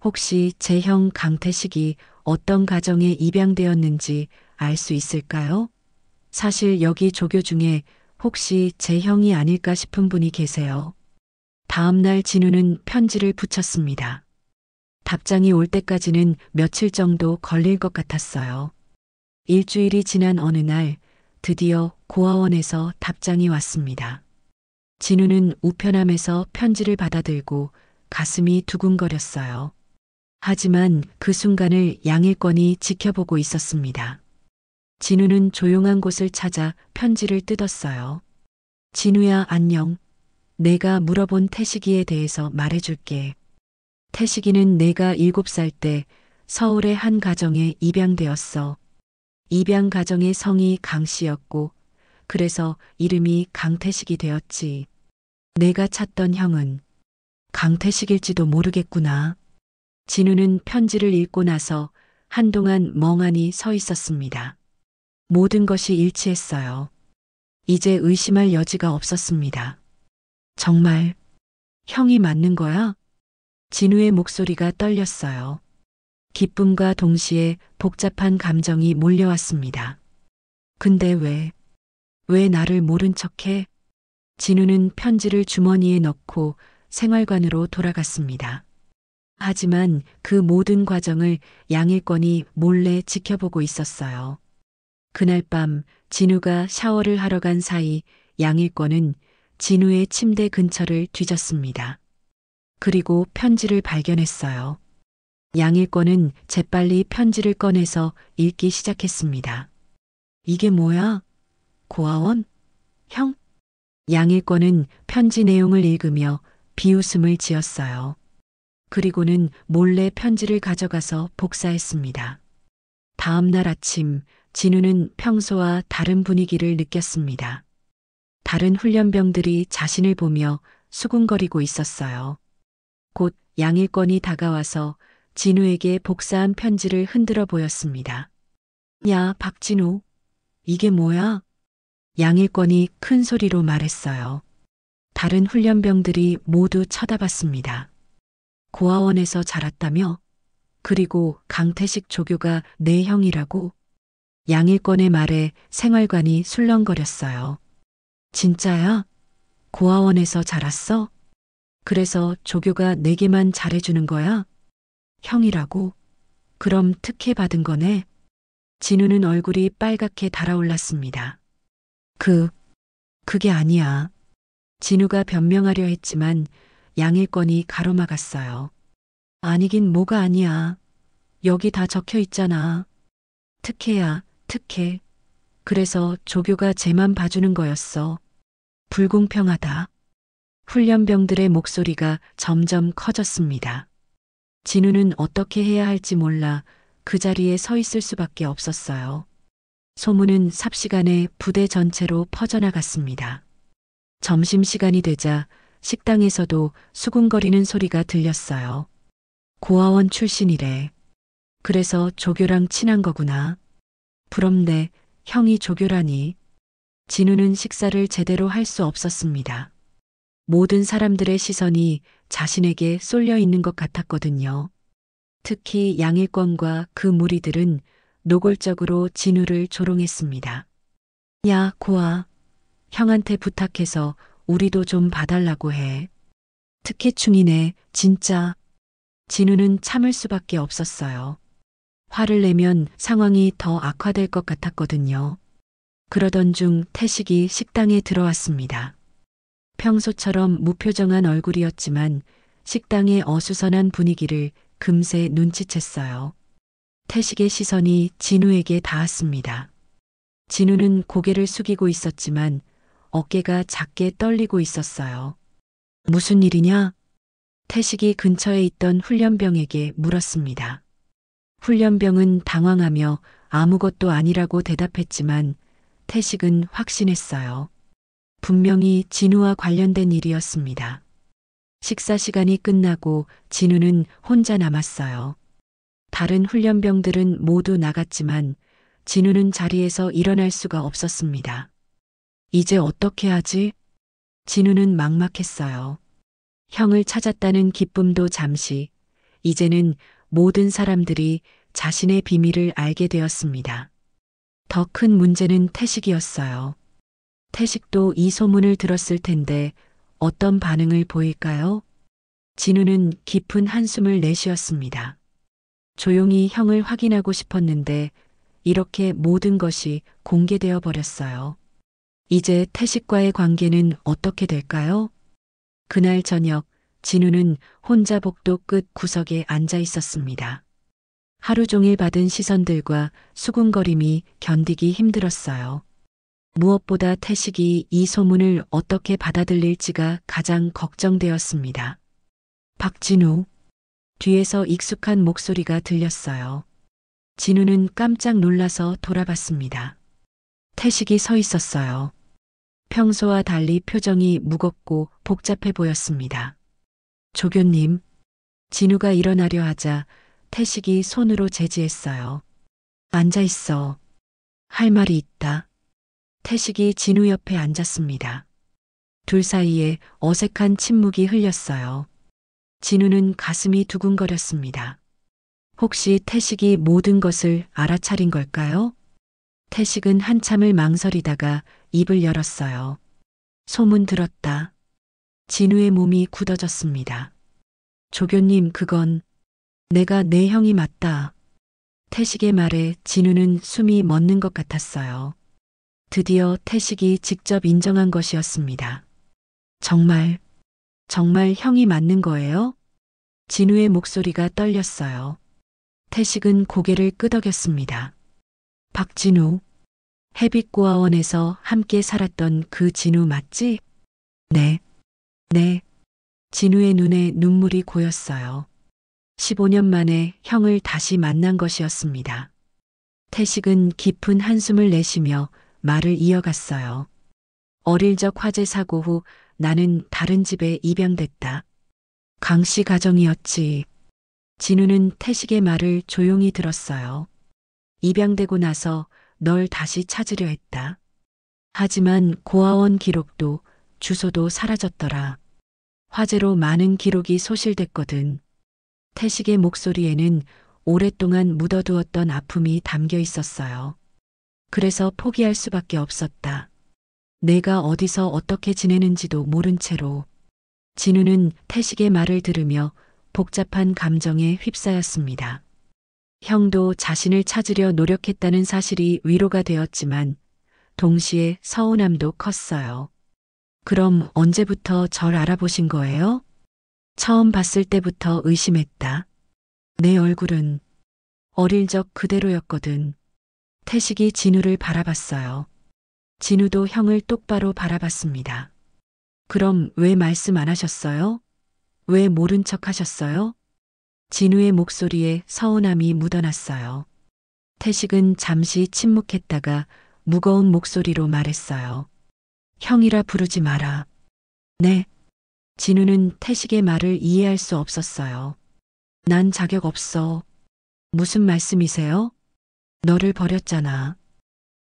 혹시 제 형 강태식이 어떤 가정에 입양되었는지 알 수 있을까요? 사실 여기 조교 중에 혹시 제 형이 아닐까 싶은 분이 계세요. 다음 날 진우는 편지를 붙였습니다. 답장이 올 때까지는 며칠 정도 걸릴 것 같았어요. 일주일이 지난 어느 날 드디어 고아원에서 답장이 왔습니다. 진우는 우편함에서 편지를 받아들고 가슴이 두근거렸어요. 하지만 그 순간을 양일권이 지켜보고 있었습니다. 진우는 조용한 곳을 찾아 편지를 뜯었어요. 진우야, 안녕. 내가 물어본 태식이에 대해서 말해줄게. 태식이는 내가 7살 때 서울의 한 가정에 입양되었어. 입양 가정의 성이 강 씨였고 그래서 이름이 강태식이 되었지. 내가 찾던 형은 강태식일지도 모르겠구나. 진우는 편지를 읽고 나서 한동안 멍하니 서 있었습니다. 모든 것이 일치했어요. 이제 의심할 여지가 없었습니다. 정말 형이 맞는 거야? 진우의 목소리가 떨렸어요. 기쁨과 동시에 복잡한 감정이 몰려왔습니다. 근데 왜 나를 모른 척해? 진우는 편지를 주머니에 넣고 생활관으로 돌아갔습니다. 하지만 그 모든 과정을 양일권이 몰래 지켜보고 있었어요. 그날 밤 진우가 샤워를 하러 간 사이 양일권은 진우의 침대 근처를 뒤졌습니다. 그리고 편지를 발견했어요. 양일권은 재빨리 편지를 꺼내서 읽기 시작했습니다. 이게 뭐야? 고아원? 형? 양일권은 편지 내용을 읽으며 비웃음을 지었어요. 그리고는 몰래 편지를 가져가서 복사했습니다. 다음 날 아침 진우는 평소와 다른 분위기를 느꼈습니다. 다른 훈련병들이 자신을 보며 수군거리고 있었어요. 곧 양일권이 다가와서 진우에게 복사한 편지를 흔들어 보였습니다. 야, 박진우, 이게 뭐야? 양일권이 큰 소리로 말했어요. 다른 훈련병들이 모두 쳐다봤습니다. 고아원에서 자랐다며? 그리고 강태식 조교가 내 형이라고? 양일권의 말에 생활관이 술렁거렸어요. 진짜야? 고아원에서 자랐어? 그래서 조교가 내게만 잘해주는 거야? 형이라고? 그럼 특혜 받은 거네? 진우는 얼굴이 빨갛게 달아올랐습니다. 그게 아니야. 진우가 변명하려 했지만 양일권이 가로막았어요. 아니긴 뭐가 아니야. 여기 다 적혀 있잖아. 특혜야, 특혜. 그래서 조교가 쟤만 봐주는 거였어. 불공평하다. 훈련병들의 목소리가 점점 커졌습니다. 진우는 어떻게 해야 할지 몰라 그 자리에 서 있을 수밖에 없었어요. 소문은 삽시간에 부대 전체로 퍼져나갔습니다. 점심시간이 되자 식당에서도 수군거리는 소리가 들렸어요. 고아원 출신이래. 그래서 조교랑 친한 거구나. 부럽네. 형이 조교라니. 진우는 식사를 제대로 할 수 없었습니다. 모든 사람들의 시선이 자신에게 쏠려 있는 것 같았거든요. 특히 양일권과 그 무리들은 노골적으로 진우를 조롱했습니다. 야, 고아. 형한테 부탁해서 우리도 좀 봐달라고 해. 특혜충이네, 진짜. 진우는 참을 수밖에 없었어요. 화를 내면 상황이 더 악화될 것 같았거든요. 그러던 중 태식이 식당에 들어왔습니다. 평소처럼 무표정한 얼굴이었지만 식당의 어수선한 분위기를 금세 눈치챘어요. 태식의 시선이 진우에게 닿았습니다. 진우는 고개를 숙이고 있었지만 어깨가 작게 떨리고 있었어요. 무슨 일이냐? 태식이 근처에 있던 훈련병에게 물었습니다. 훈련병은 당황하며 아무것도 아니라고 대답했지만 태식은 확신했어요. 분명히 진우와 관련된 일이었습니다. 식사 시간이 끝나고 진우는 혼자 남았어요. 다른 훈련병들은 모두 나갔지만 진우는 자리에서 일어날 수가 없었습니다. 이제 어떻게 하지? 진우는 막막했어요. 형을 찾았다는 기쁨도 잠시, 이제는 모든 사람들이 자신의 비밀을 알게 되었습니다. 더 큰 문제는 태식이었어요. 태식도 이 소문을 들었을 텐데 어떤 반응을 보일까요? 진우는 깊은 한숨을 내쉬었습니다. 조용히 형을 확인하고 싶었는데 이렇게 모든 것이 공개되어 버렸어요. 이제 태식과의 관계는 어떻게 될까요? 그날 저녁 진우는 혼자 복도 끝 구석에 앉아 있었습니다. 하루 종일 받은 시선들과 수군거림이 견디기 힘들었어요. 무엇보다 태식이 이 소문을 어떻게 받아들일지가 가장 걱정되었습니다. 박진우. 뒤에서 익숙한 목소리가 들렸어요. 진우는 깜짝 놀라서 돌아봤습니다. 태식이 서 있었어요. 평소와 달리 표정이 무겁고 복잡해 보였습니다. 조교님. 진우가 일어나려 하자 태식이 손으로 제지했어요. 앉아 있어. 할 말이 있다. 태식이 진우 옆에 앉았습니다. 둘 사이에 어색한 침묵이 흘렸어요. 진우는 가슴이 두근거렸습니다. 혹시 태식이 모든 것을 알아차린 걸까요? 태식은 한참을 망설이다가 입을 열었어요. 소문 들었다. 진우의 몸이 굳어졌습니다. 조교님, 그건 내가 내 형이 맞다. 태식의 말에 진우는 숨이 멎는 것 같았어요. 드디어 태식이 직접 인정한 것이었습니다. 정말, 정말 형이 맞는 거예요? 진우의 목소리가 떨렸어요. 태식은 고개를 끄덕였습니다. 박진우, 해빛고아원에서 함께 살았던 그 진우 맞지? 네, 네. 진우의 눈에 눈물이 고였어요. 15년 만에 형을 다시 만난 것이었습니다. 태식은 깊은 한숨을 내쉬며 말을 이어갔어요. 어릴 적 화재 사고 후 나는 다른 집에 입양됐다. 강씨 가정이었지. 진우는 태식의 말을 조용히 들었어요. 입양되고 나서 널 다시 찾으려 했다. 하지만 고아원 기록도 주소도 사라졌더라. 화재로 많은 기록이 소실됐거든. 태식의 목소리에는 오랫동안 묻어두었던 아픔이 담겨 있었어요. 그래서 포기할 수밖에 없었다. 내가 어디서 어떻게 지내는지도 모른 채로. 진우는 태식의 말을 들으며 복잡한 감정에 휩싸였습니다. 형도 자신을 찾으려 노력했다는 사실이 위로가 되었지만 동시에 서운함도 컸어요. 그럼 언제부터 절 알아보신 거예요? 처음 봤을 때부터 의심했다. 내 얼굴은 어릴 적 그대로였거든. 태식이 진우를 바라봤어요. 진우도 형을 똑바로 바라봤습니다. 그럼 왜 말씀 안 하셨어요? 왜 모른 척 하셨어요? 진우의 목소리에 서운함이 묻어났어요. 태식은 잠시 침묵했다가 무거운 목소리로 말했어요. 형이라 부르지 마라. 네. 진우는 태식의 말을 이해할 수 없었어요. 난 자격 없어. 무슨 말씀이세요? 너를 버렸잖아.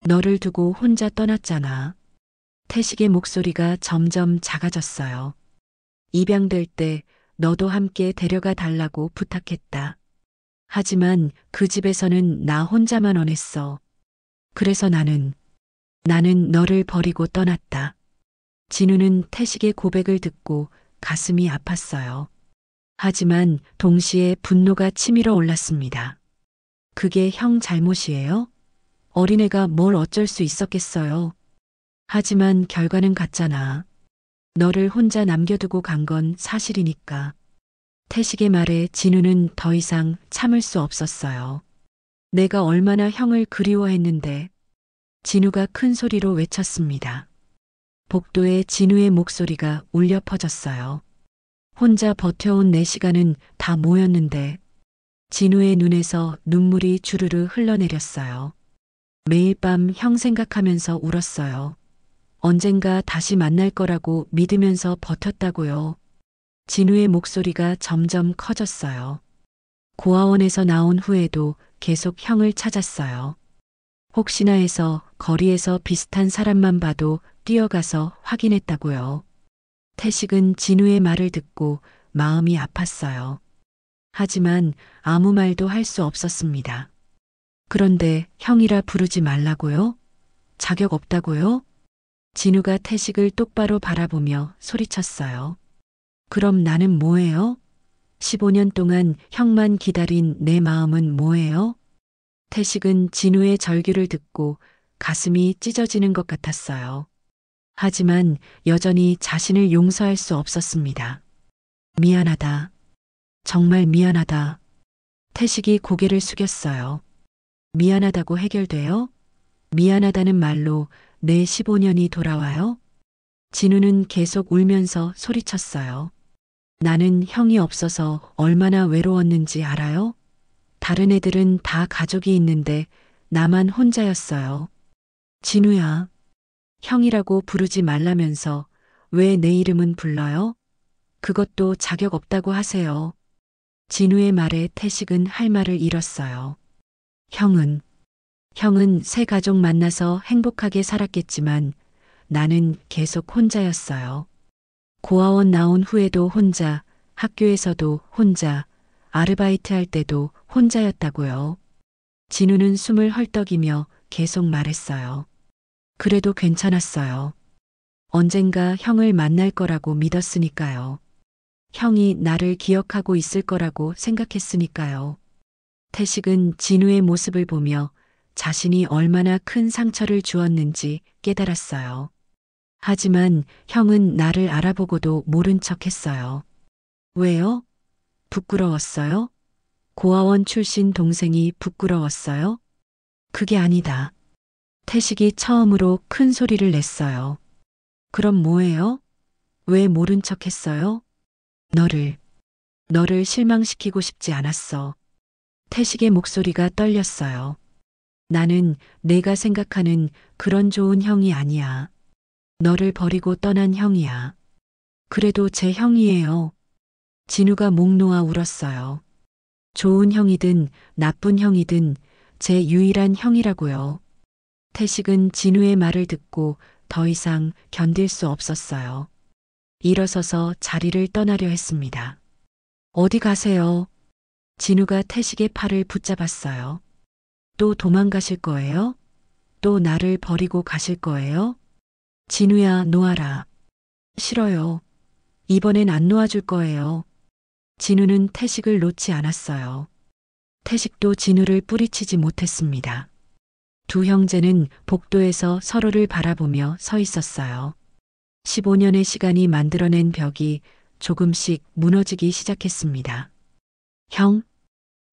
너를 두고 혼자 떠났잖아. 태식의 목소리가 점점 작아졌어요. 입양될 때 너도 함께 데려가 달라고 부탁했다. 하지만 그 집에서는 나 혼자만 원했어. 그래서 나는 너를 버리고 떠났다. 진우는 태식의 고백을 듣고 가슴이 아팠어요. 하지만 동시에 분노가 치밀어 올랐습니다. 그게 형 잘못이에요? 어린애가 뭘 어쩔 수 있었겠어요. 하지만 결과는 같잖아. 너를 혼자 남겨두고 간 건 사실이니까. 태식의 말에 진우는 더 이상 참을 수 없었어요. 내가 얼마나 형을 그리워했는데. 진우가 큰 소리로 외쳤습니다. 복도에 진우의 목소리가 울려 퍼졌어요. 혼자 버텨온 4시간은 다 모였는데. 진우의 눈에서 눈물이 주르르 흘러내렸어요. 매일 밤 형 생각하면서 울었어요. 언젠가 다시 만날 거라고 믿으면서 버텼다고요. 진우의 목소리가 점점 커졌어요. 고아원에서 나온 후에도 계속 형을 찾았어요. 혹시나 해서 거리에서 비슷한 사람만 봐도 뛰어가서 확인했다고요. 태식은 진우의 말을 듣고 마음이 아팠어요. 하지만 아무 말도 할 수 없었습니다. 그런데 형이라 부르지 말라고요? 자격 없다고요? 진우가 태식을 똑바로 바라보며 소리쳤어요. 그럼 나는 뭐예요? 15년 동안 형만 기다린 내 마음은 뭐예요? 태식은 진우의 절규를 듣고 가슴이 찢어지는 것 같았어요. 하지만 여전히 자신을 용서할 수 없었습니다. 미안하다. 정말 미안하다. 태식이 고개를 숙였어요. 미안하다고 해결돼요? 미안하다는 말로 내 15년이 돌아와요? 진우는 계속 울면서 소리쳤어요. 나는 형이 없어서 얼마나 외로웠는지 알아요? 다른 애들은 다 가족이 있는데 나만 혼자였어요. 진우야, 형이라고 부르지 말라면서 왜 내 이름은 불러요? 그것도 자격 없다고 하세요. 진우의 말에 태식은 할 말을 잃었어요. 형은 새 가족 만나서 행복하게 살았겠지만 나는 계속 혼자였어요. 고아원 나온 후에도 혼자, 학교에서도 혼자, 아르바이트 할 때도 혼자였다고요. 진우는 숨을 헐떡이며 계속 말했어요. 그래도 괜찮았어요. 언젠가 형을 만날 거라고 믿었으니까요. 형이 나를 기억하고 있을 거라고 생각했으니까요. 태식은 진우의 모습을 보며 자신이 얼마나 큰 상처를 주었는지 깨달았어요. 하지만 형은 나를 알아보고도 모른 척 했어요. 왜요? 부끄러웠어요? 고아원 출신 동생이 부끄러웠어요? 그게 아니다. 태식이 처음으로 큰 소리를 냈어요. 그럼 뭐예요? 왜 모른 척 했어요? 너를 실망시키고 싶지 않았어. 태식의 목소리가 떨렸어요. 나는 내가 생각하는 그런 좋은 형이 아니야. 너를 버리고 떠난 형이야. 그래도 제 형이에요. 진우가 목 놓아 울었어요. 좋은 형이든 나쁜 형이든 제 유일한 형이라고요. 태식은 진우의 말을 듣고 더 이상 견딜 수 없었어요. 일어서서 자리를 떠나려 했습니다. 어디 가세요? 진우가 태식의 팔을 붙잡았어요. 또 도망가실 거예요? 또 나를 버리고 가실 거예요? 진우야, 놓아라. 싫어요. 이번엔 안 놓아줄 거예요. 진우는 태식을 놓지 않았어요. 태식도 진우를 뿌리치지 못했습니다. 두 형제는 복도에서 서로를 바라보며 서 있었어요. 15년의 시간이 만들어낸 벽이 조금씩 무너지기 시작했습니다. 형?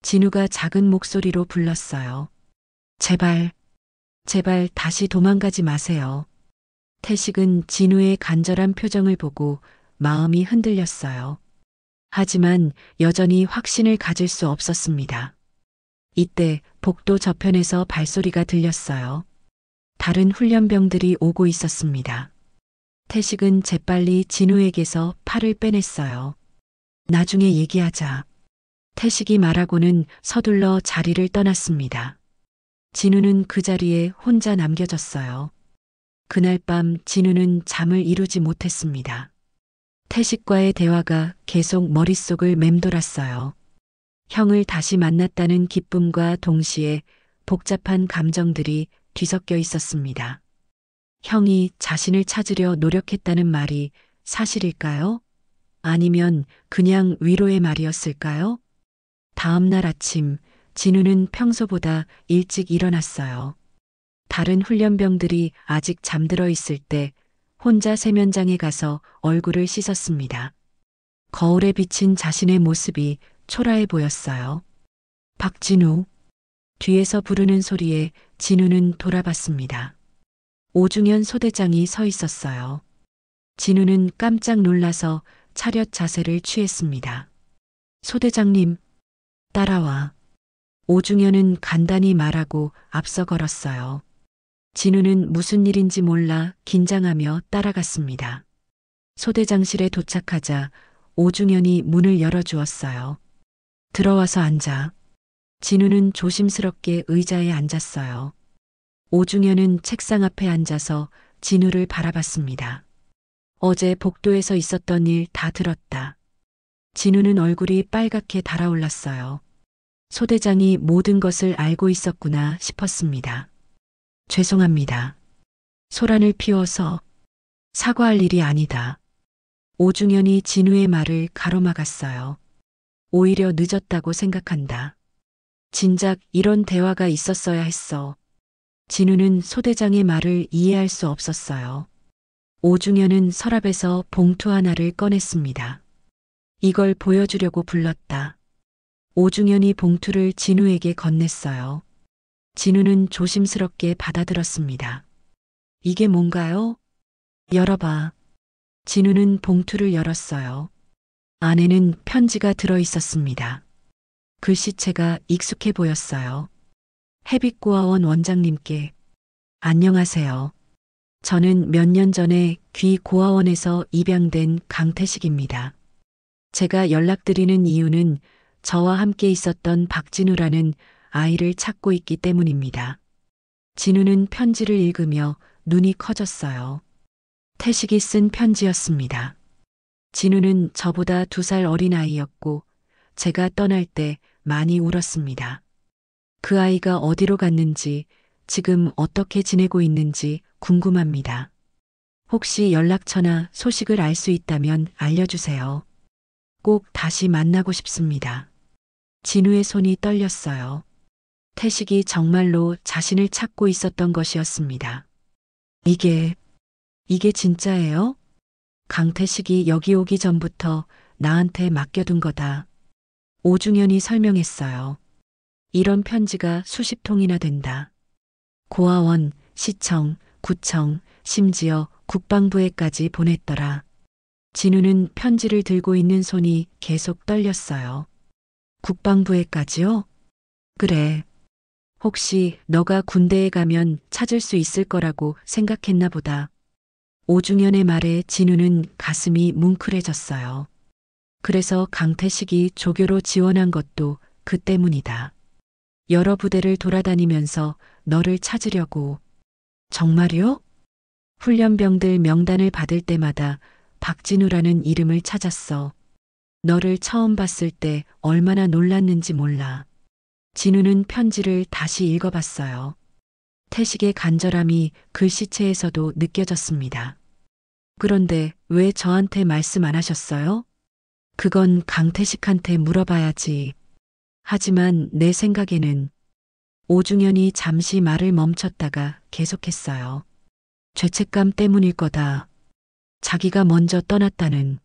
진우가 작은 목소리로 불렀어요. 제발 다시 도망가지 마세요. 태식은 진우의 간절한 표정을 보고 마음이 흔들렸어요. 하지만 여전히 확신을 가질 수 없었습니다. 이때 복도 저편에서 발소리가 들렸어요. 다른 훈련병들이 오고 있었습니다. 태식은 재빨리 진우에게서 팔을 빼냈어요. 나중에 얘기하자. 태식이 말하고는 서둘러 자리를 떠났습니다. 진우는 그 자리에 혼자 남겨졌어요. 그날 밤 진우는 잠을 이루지 못했습니다. 태식과의 대화가 계속 머릿속을 맴돌았어요. 형을 다시 만났다는 기쁨과 동시에 복잡한 감정들이 뒤섞여 있었습니다. 형이 자신을 찾으려 노력했다는 말이 사실일까요? 아니면 그냥 위로의 말이었을까요? 다음 날 아침, 진우는 평소보다 일찍 일어났어요. 다른 훈련병들이 아직 잠들어 있을 때 혼자 세면장에 가서 얼굴을 씻었습니다. 거울에 비친 자신의 모습이 초라해 보였어요. 박진우. 뒤에서 부르는 소리에 진우는 돌아봤습니다. 오중현 소대장이 서 있었어요. 진우는 깜짝 놀라서 차렷 자세를 취했습니다. 소대장님, 따라와. 오중현은 간단히 말하고 앞서 걸었어요. 진우는 무슨 일인지 몰라 긴장하며 따라갔습니다. 소대장실에 도착하자 오중현이 문을 열어주었어요. 들어와서 앉아. 진우는 조심스럽게 의자에 앉았어요. 오중현은 책상 앞에 앉아서 진우를 바라봤습니다. 어제 복도에서 있었던 일 다 들었다. 진우는 얼굴이 빨갛게 달아올랐어요. 소대장이 모든 것을 알고 있었구나 싶었습니다. 죄송합니다. 소란을 피워서 사과할 일이 아니다. 오중현이 진우의 말을 가로막았어요. 오히려 늦었다고 생각한다. 진작 이런 대화가 있었어야 했어. 진우는 소대장의 말을 이해할 수 없었어요. 오중현은 서랍에서 봉투 하나를 꺼냈습니다. 이걸 보여주려고 불렀다. 오중현이 봉투를 진우에게 건넸어요. 진우는 조심스럽게 받아들었습니다. 이게 뭔가요? 열어봐. 진우는 봉투를 열었어요. 안에는 편지가 들어 있었습니다. 글씨체가 익숙해 보였어요. 해빛고아원 원장님께 안녕하세요. 저는 몇 년 전에 귀 고아원에서 입양된 강태식입니다. 제가 연락드리는 이유는 저와 함께 있었던 박진우라는 아이를 찾고 있기 때문입니다. 진우는 편지를 읽으며 눈이 커졌어요. 태식이 쓴 편지였습니다. 진우는 저보다 2살 어린 아이였고 제가 떠날 때 많이 울었습니다. 그 아이가 어디로 갔는지, 지금 어떻게 지내고 있는지 궁금합니다. 혹시 연락처나 소식을 알 수 있다면 알려주세요. 꼭 다시 만나고 싶습니다. 진우의 손이 떨렸어요. 태식이 정말로 자신을 찾고 있었던 것이었습니다. 이게 진짜예요? 강태식이 여기 오기 전부터 나한테 맡겨둔 거다. 오중현이 설명했어요. 이런 편지가 수십 통이나 된다. 고아원, 시청, 구청, 심지어 국방부에까지 보냈더라. 진우는 편지를 들고 있는 손이 계속 떨렸어요. 국방부에까지요? 그래. 혹시 너가 군대에 가면 찾을 수 있을 거라고 생각했나 보다. 오중현의 말에 진우는 가슴이 뭉클해졌어요. 그래서 강태식이 조교로 지원한 것도 그 때문이다. 여러 부대를 돌아다니면서 너를 찾으려고. 정말요? 훈련병들 명단을 받을 때마다 박진우라는 이름을 찾았어. 너를 처음 봤을 때 얼마나 놀랐는지 몰라. 진우는 편지를 다시 읽어봤어요. 태식의 간절함이 글씨체에서도 느껴졌습니다. 그런데 왜 저한테 말씀 안 하셨어요? 그건 강태식한테 물어봐야지. 하지만 내 생각에는 오중현이 잠시 말을 멈췄다가 계속했어요. 죄책감 때문일 거다. 자기가 먼저 떠났다는.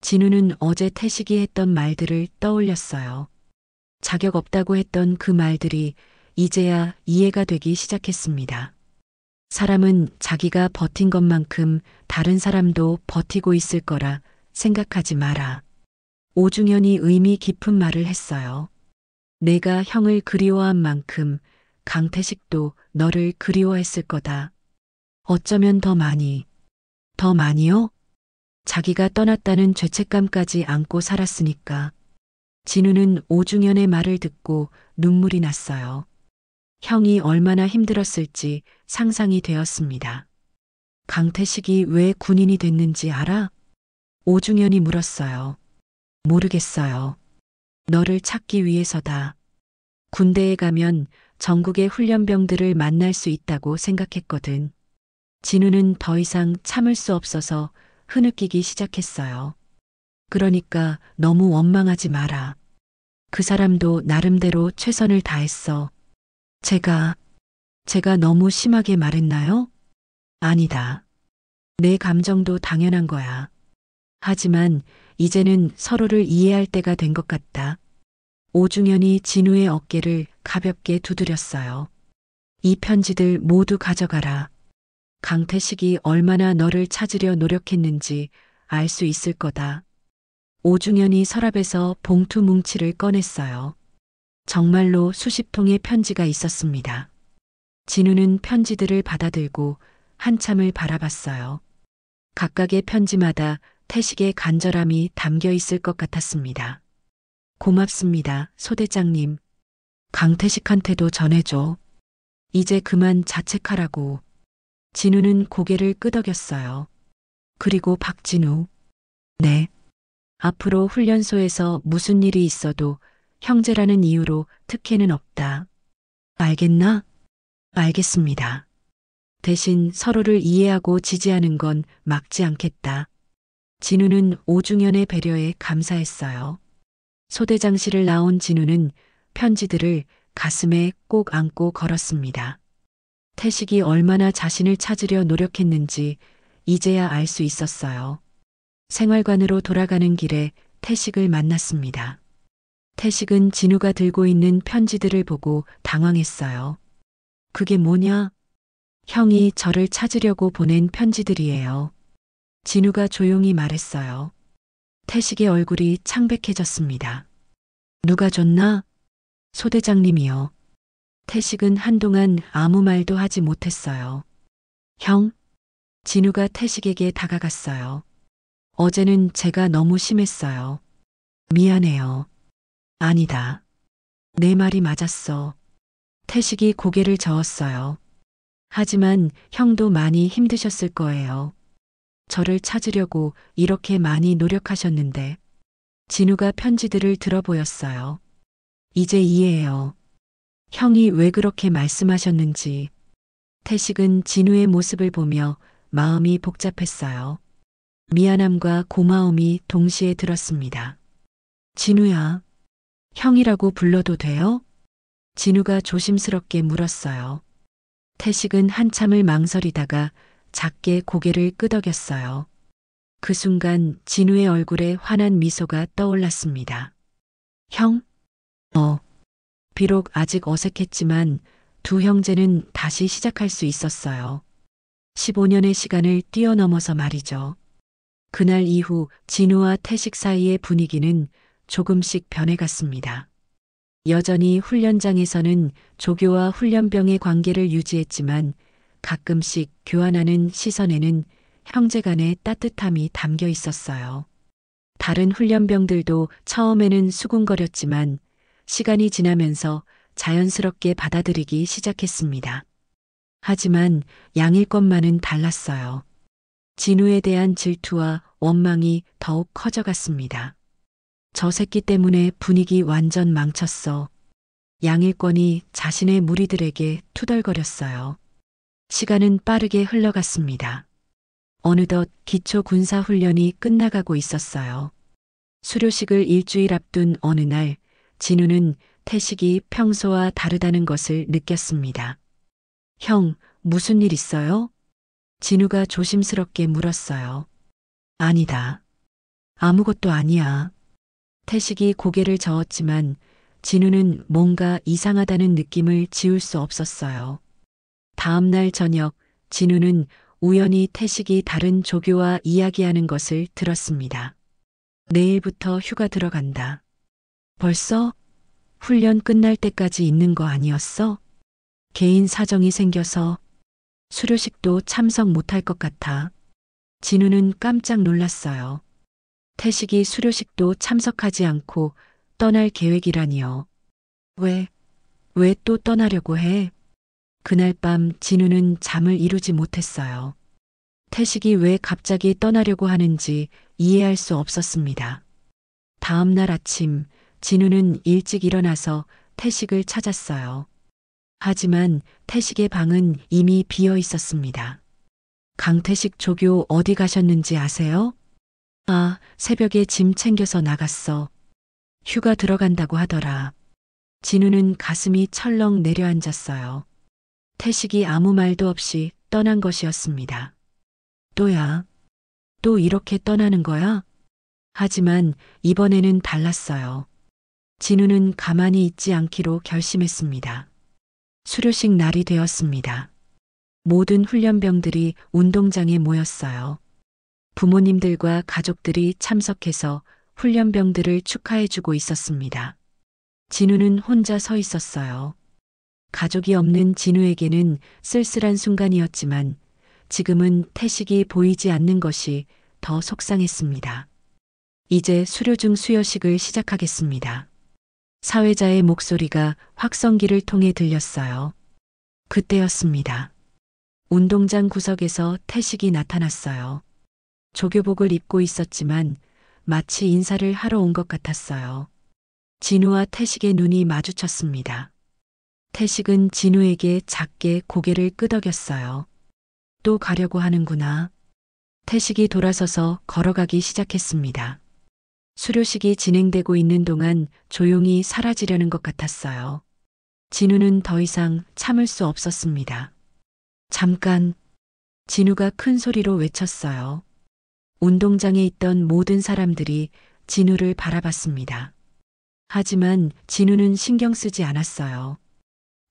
진우는 어제 태식이 했던 말들을 떠올렸어요. 자격 없다고 했던 그 말들이 이제야 이해가 되기 시작했습니다. 사람은 자기가 버틴 것만큼 다른 사람도 버티고 있을 거라 생각하지 마라. 오중현이 의미 깊은 말을 했어요. 내가 형을 그리워한 만큼 강태식도 너를 그리워했을 거다. 어쩌면 더 많이요? 자기가 떠났다는 죄책감까지 안고 살았으니까. 진우는 오중현의 말을 듣고 눈물이 났어요. 형이 얼마나 힘들었을지 상상이 되었습니다. 강태식이 왜 군인이 됐는지 알아? 오중현이 물었어요. 모르겠어요. 너를 찾기 위해서다. 군대에 가면 전국의 훈련병들을 만날 수 있다고 생각했거든. 진우는 더 이상 참을 수 없어서 흐느끼기 시작했어요. 그러니까 너무 원망하지 마라. 그 사람도 나름대로 최선을 다했어. 제가 너무 심하게 말했나요? 아니다. 내 감정도 당연한 거야. 하지만 이제는 서로를 이해할 때가 된 것 같다. 오중현이 진우의 어깨를 가볍게 두드렸어요. 이 편지들 모두 가져가라. 강태식이 얼마나 너를 찾으려 노력했는지 알 수 있을 거다. 오중현이 서랍에서 봉투 뭉치를 꺼냈어요. 정말로 수십 통의 편지가 있었습니다. 진우는 편지들을 받아들고 한참을 바라봤어요. 각각의 편지마다 태식의 간절함이 담겨 있을 것 같았습니다. 고맙습니다, 소대장님. 강태식한테도 전해줘. 이제 그만 자책하라고. 진우는 고개를 끄덕였어요. 그리고 박진우. 네. 앞으로 훈련소에서 무슨 일이 있어도 형제라는 이유로 특혜는 없다. 알겠나? 알겠습니다. 대신 서로를 이해하고 지지하는 건 막지 않겠다. 진우는 오중현의 배려에 감사했어요. 소대장실을 나온 진우는 편지들을 가슴에 꼭 안고 걸었습니다. 태식이 얼마나 자신을 찾으려 노력했는지 이제야 알 수 있었어요. 생활관으로 돌아가는 길에 태식을 만났습니다. 태식은 진우가 들고 있는 편지들을 보고 당황했어요. 그게 뭐냐? 형이 저를 찾으려고 보낸 편지들이에요. 진우가 조용히 말했어요. 태식의 얼굴이 창백해졌습니다. 누가 줬나? 소대장님이요. 태식은 한동안 아무 말도 하지 못했어요. 형? 진우가 태식에게 다가갔어요. 어제는 제가 너무 심했어요. 미안해요. 아니다. 내 말이 맞았어. 태식이 고개를 저었어요. 하지만 형도 많이 힘드셨을 거예요. 저를 찾으려고 이렇게 많이 노력하셨는데. 진우가 편지들을 들어보였어요. 이제 이해해요. 형이 왜 그렇게 말씀하셨는지. 태식은 진우의 모습을 보며 마음이 복잡했어요. 미안함과 고마움이 동시에 들었습니다. 진우야, 형이라고 불러도 돼요? 진우가 조심스럽게 물었어요. 태식은 한참을 망설이다가 작게 고개를 끄덕였어요. 그 순간 진우의 얼굴에 환한 미소가 떠올랐습니다. 형? 비록 아직 어색했지만 두 형제는 다시 시작할 수 있었어요. 15년의 시간을 뛰어넘어서 말이죠. 그날 이후 진우와 태식 사이의 분위기는 조금씩 변해갔습니다. 여전히 훈련장에서는 조교와 훈련병의 관계를 유지했지만 가끔씩 교환하는 시선에는 형제 간의 따뜻함이 담겨 있었어요. 다른 훈련병들도 처음에는 수군거렸지만 시간이 지나면서 자연스럽게 받아들이기 시작했습니다. 하지만 양일권만은 달랐어요. 진우에 대한 질투와 원망이 더욱 커져갔습니다. 저 새끼 때문에 분위기 완전 망쳤어. 양일권이 자신의 무리들에게 투덜거렸어요. 시간은 빠르게 흘러갔습니다. 어느덧 기초 군사 훈련이 끝나가고 있었어요. 수료식을 일주일 앞둔 어느 날, 진우는 태식이 평소와 다르다는 것을 느꼈습니다. 형, 무슨 일 있어요? 진우가 조심스럽게 물었어요. 아니다. 아무것도 아니야. 태식이 고개를 저었지만 진우는 뭔가 이상하다는 느낌을 지울 수 없었어요. 다음 날 저녁, 진우는 우연히 태식이 다른 조교와 이야기하는 것을 들었습니다. 내일부터 휴가 들어간다. 벌써? 훈련 끝날 때까지 있는 거 아니었어? 개인 사정이 생겨서 수료식도 참석 못할 것 같아. 진우는 깜짝 놀랐어요. 태식이 수료식도 참석하지 않고 떠날 계획이라니요. 왜 또 떠나려고 해? 그날 밤 진우는 잠을 이루지 못했어요. 태식이 왜 갑자기 떠나려고 하는지 이해할 수 없었습니다. 다음 날 아침, 진우는 일찍 일어나서 태식을 찾았어요. 하지만 태식의 방은 이미 비어 있었습니다. 강태식 조교 어디 가셨는지 아세요? 아, 새벽에 짐 챙겨서 나갔어. 휴가 들어간다고 하더라. 진우는 가슴이 철렁 내려앉았어요. 태식이 아무 말도 없이 떠난 것이었습니다. 또야, 또 이렇게 떠나는 거야? 하지만 이번에는 달랐어요. 진우는 가만히 있지 않기로 결심했습니다. 수료식 날이 되었습니다. 모든 훈련병들이 운동장에 모였어요. 부모님들과 가족들이 참석해서 훈련병들을 축하해주고 있었습니다. 진우는 혼자 서 있었어요. 가족이 없는 진우에게는 쓸쓸한 순간이었지만 지금은 태식이 보이지 않는 것이 더 속상했습니다. 이제 수료 중 수여식을 시작하겠습니다. 사회자의 목소리가 확성기를 통해 들렸어요. 그때였습니다. 운동장 구석에서 태식이 나타났어요. 조교복을 입고 있었지만 마치 인사를 하러 온 것 같았어요. 진우와 태식의 눈이 마주쳤습니다. 태식은 진우에게 작게 고개를 끄덕였어요. 또 가려고 하는구나. 태식이 돌아서서 걸어가기 시작했습니다. 수료식이 진행되고 있는 동안 조용히 사라지려는 것 같았어요. 진우는 더 이상 참을 수 없었습니다. 잠깐. 진우가 큰 소리로 외쳤어요. 운동장에 있던 모든 사람들이 진우를 바라봤습니다. 하지만 진우는 신경 쓰지 않았어요.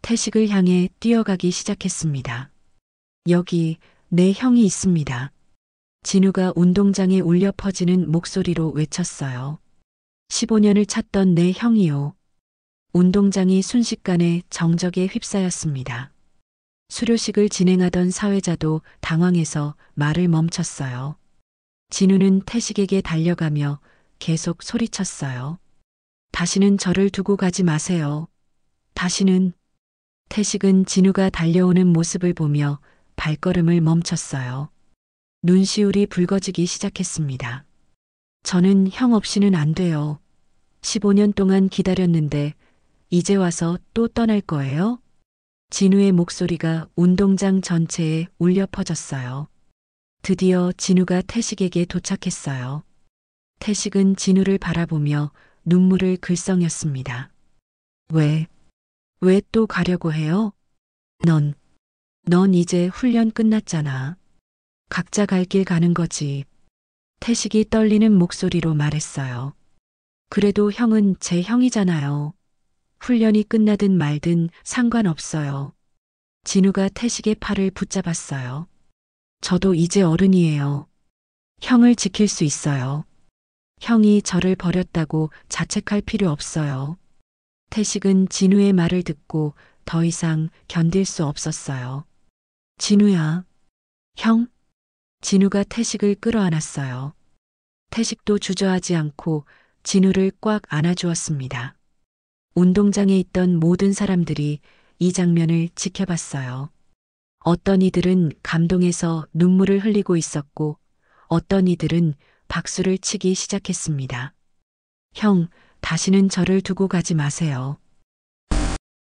태식을 향해 뛰어가기 시작했습니다. 여기 내 형이 있습니다. 진우가 운동장에 울려 퍼지는 목소리로 외쳤어요. 15년을 찾던 내 형이요. 운동장이 순식간에 정적에 휩싸였습니다. 수료식을 진행하던 사회자도 당황해서 말을 멈췄어요. 진우는 태식에게 달려가며 계속 소리쳤어요. 다시는 저를 두고 가지 마세요. 다시는. 태식은 진우가 달려오는 모습을 보며 발걸음을 멈췄어요. 눈시울이 붉어지기 시작했습니다. 저는 형 없이는 안 돼요. 15년 동안 기다렸는데 이제 와서 또 떠날 거예요? 진우의 목소리가 운동장 전체에 울려 퍼졌어요. 드디어 진우가 태식에게 도착했어요. 태식은 진우를 바라보며 눈물을 글썽였습니다. 왜 또 가려고 해요? 넌 이제 훈련 끝났잖아. 각자 갈 길 가는 거지. 태식이 떨리는 목소리로 말했어요. 그래도 형은 제 형이잖아요. 훈련이 끝나든 말든 상관없어요. 진우가 태식의 팔을 붙잡았어요. 저도 이제 어른이에요. 형을 지킬 수 있어요. 형이 저를 버렸다고 자책할 필요 없어요. 태식은 진우의 말을 듣고 더 이상 견딜 수 없었어요. 진우야, 형? 진우가 태식을 끌어안았어요. 태식도 주저하지 않고 진우를 꽉 안아주었습니다. 운동장에 있던 모든 사람들이 이 장면을 지켜봤어요. 어떤 이들은 감동해서 눈물을 흘리고 있었고 어떤 이들은 박수를 치기 시작했습니다. 형, 다시는 저를 두고 가지 마세요.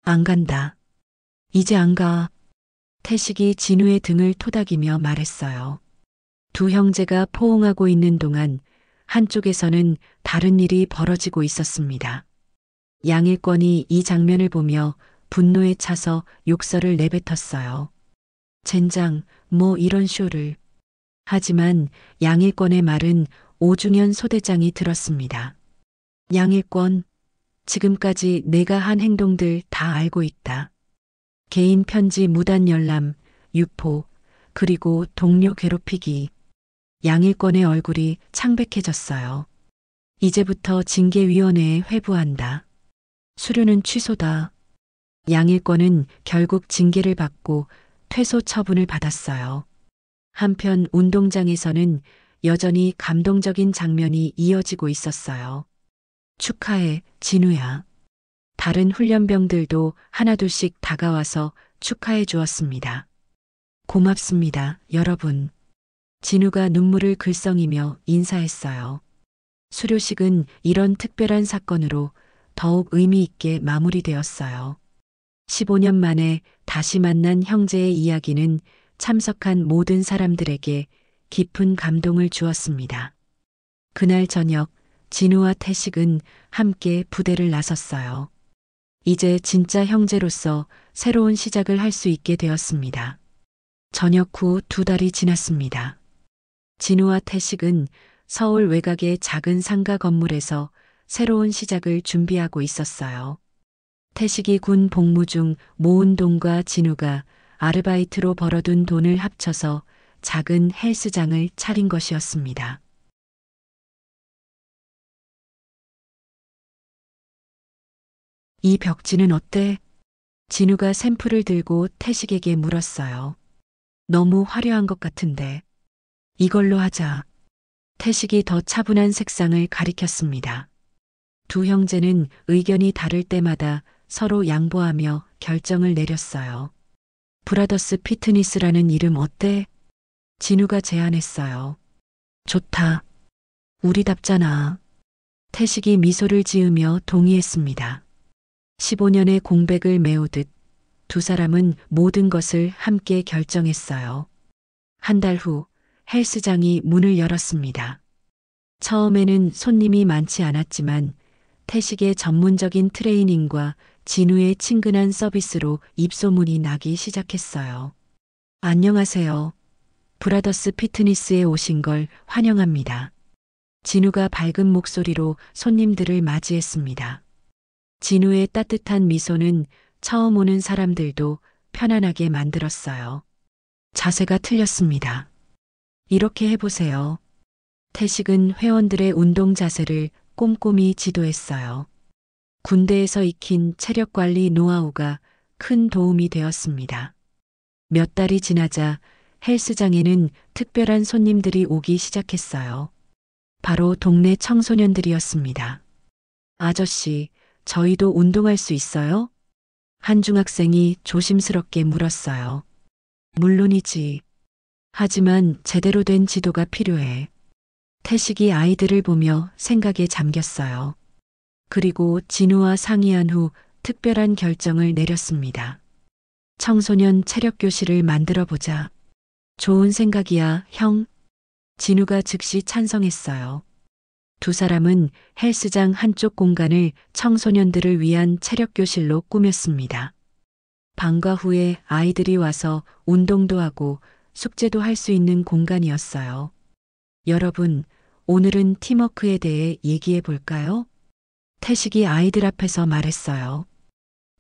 안 간다. 이제 안 가. 태식이 진우의 등을 토닥이며 말했어요. 두 형제가 포옹하고 있는 동안 한쪽에서는 다른 일이 벌어지고 있었습니다. 양일권이 이 장면을 보며 분노에 차서 욕설을 내뱉었어요. 젠장, 뭐 이런 쇼를. 하지만 양일권의 말은 오중현 소대장이 들었습니다. 양일권, 지금까지 내가 한 행동들 다 알고 있다. 개인 편지 무단 열람, 유포, 그리고 동료 괴롭히기. 양일권의 얼굴이 창백해졌어요. 이제부터 징계위원회에 회부한다. 수료는 취소다. 양일권은 결국 징계를 받고 퇴소 처분을 받았어요. 한편 운동장에서는 여전히 감동적인 장면이 이어지고 있었어요. 축하해, 진우야. 다른 훈련병들도 하나둘씩 다가와서 축하해 주었습니다. 고맙습니다, 여러분. 진우가 눈물을 글썽이며 인사했어요. 수료식은 이런 특별한 사건으로 더욱 의미 있게 마무리되었어요. 15년 만에 다시 만난 형제의 이야기는 참석한 모든 사람들에게 깊은 감동을 주었습니다. 그날 저녁 진우와 태식은 함께 부대를 나섰어요. 이제 진짜 형제로서 새로운 시작을 할 수 있게 되었습니다. 저녁 후 2달이 지났습니다. 진우와 태식은 서울 외곽의 작은 상가 건물에서 새로운 시작을 준비하고 있었어요. 태식이 군 복무 중 모은 돈과 진우가 아르바이트로 벌어둔 돈을 합쳐서 작은 헬스장을 차린 것이었습니다. 이 벽지는 어때? 진우가 샘플을 들고 태식에게 물었어요. 너무 화려한 것 같은데. 이걸로 하자. 태식이 더 차분한 색상을 가리켰습니다. 두 형제는 의견이 다를 때마다 서로 양보하며 결정을 내렸어요. 브라더스 피트니스라는 이름 어때? 진우가 제안했어요. 좋다. 우리답잖아. 태식이 미소를 지으며 동의했습니다. 15년의 공백을 메우듯 두 사람은 모든 것을 함께 결정했어요. 한 달 후 헬스장이 문을 열었습니다. 처음에는 손님이 많지 않았지만 태식의 전문적인 트레이닝과 진우의 친근한 서비스로 입소문이 나기 시작했어요. 안녕하세요. 브라더스 피트니스에 오신 걸 환영합니다. 진우가 밝은 목소리로 손님들을 맞이했습니다. 진우의 따뜻한 미소는 처음 오는 사람들도 편안하게 만들었어요. 자세가 틀렸습니다. 이렇게 해보세요. 태식은 회원들의 운동 자세를 꼼꼼히 지도했어요. 군대에서 익힌 체력 관리 노하우가 큰 도움이 되었습니다. 몇 달이 지나자 헬스장에는 특별한 손님들이 오기 시작했어요. 바로 동네 청소년들이었습니다. 아저씨, 저희도 운동할 수 있어요? 한 중학생이 조심스럽게 물었어요. 물론이지. 하지만 제대로 된 지도가 필요해. 태식이 아이들을 보며 생각에 잠겼어요. 그리고 진우와 상의한 후 특별한 결정을 내렸습니다. 청소년 체력교실을 만들어 보자. 좋은 생각이야, 형. 진우가 즉시 찬성했어요. 두 사람은 헬스장 한쪽 공간을 청소년들을 위한 체력교실로 꾸몄습니다. 방과 후에 아이들이 와서 운동도 하고 숙제도 할 수 있는 공간이었어요. 여러분, 오늘은 팀워크에 대해 얘기해 볼까요? 태식이 아이들 앞에서 말했어요.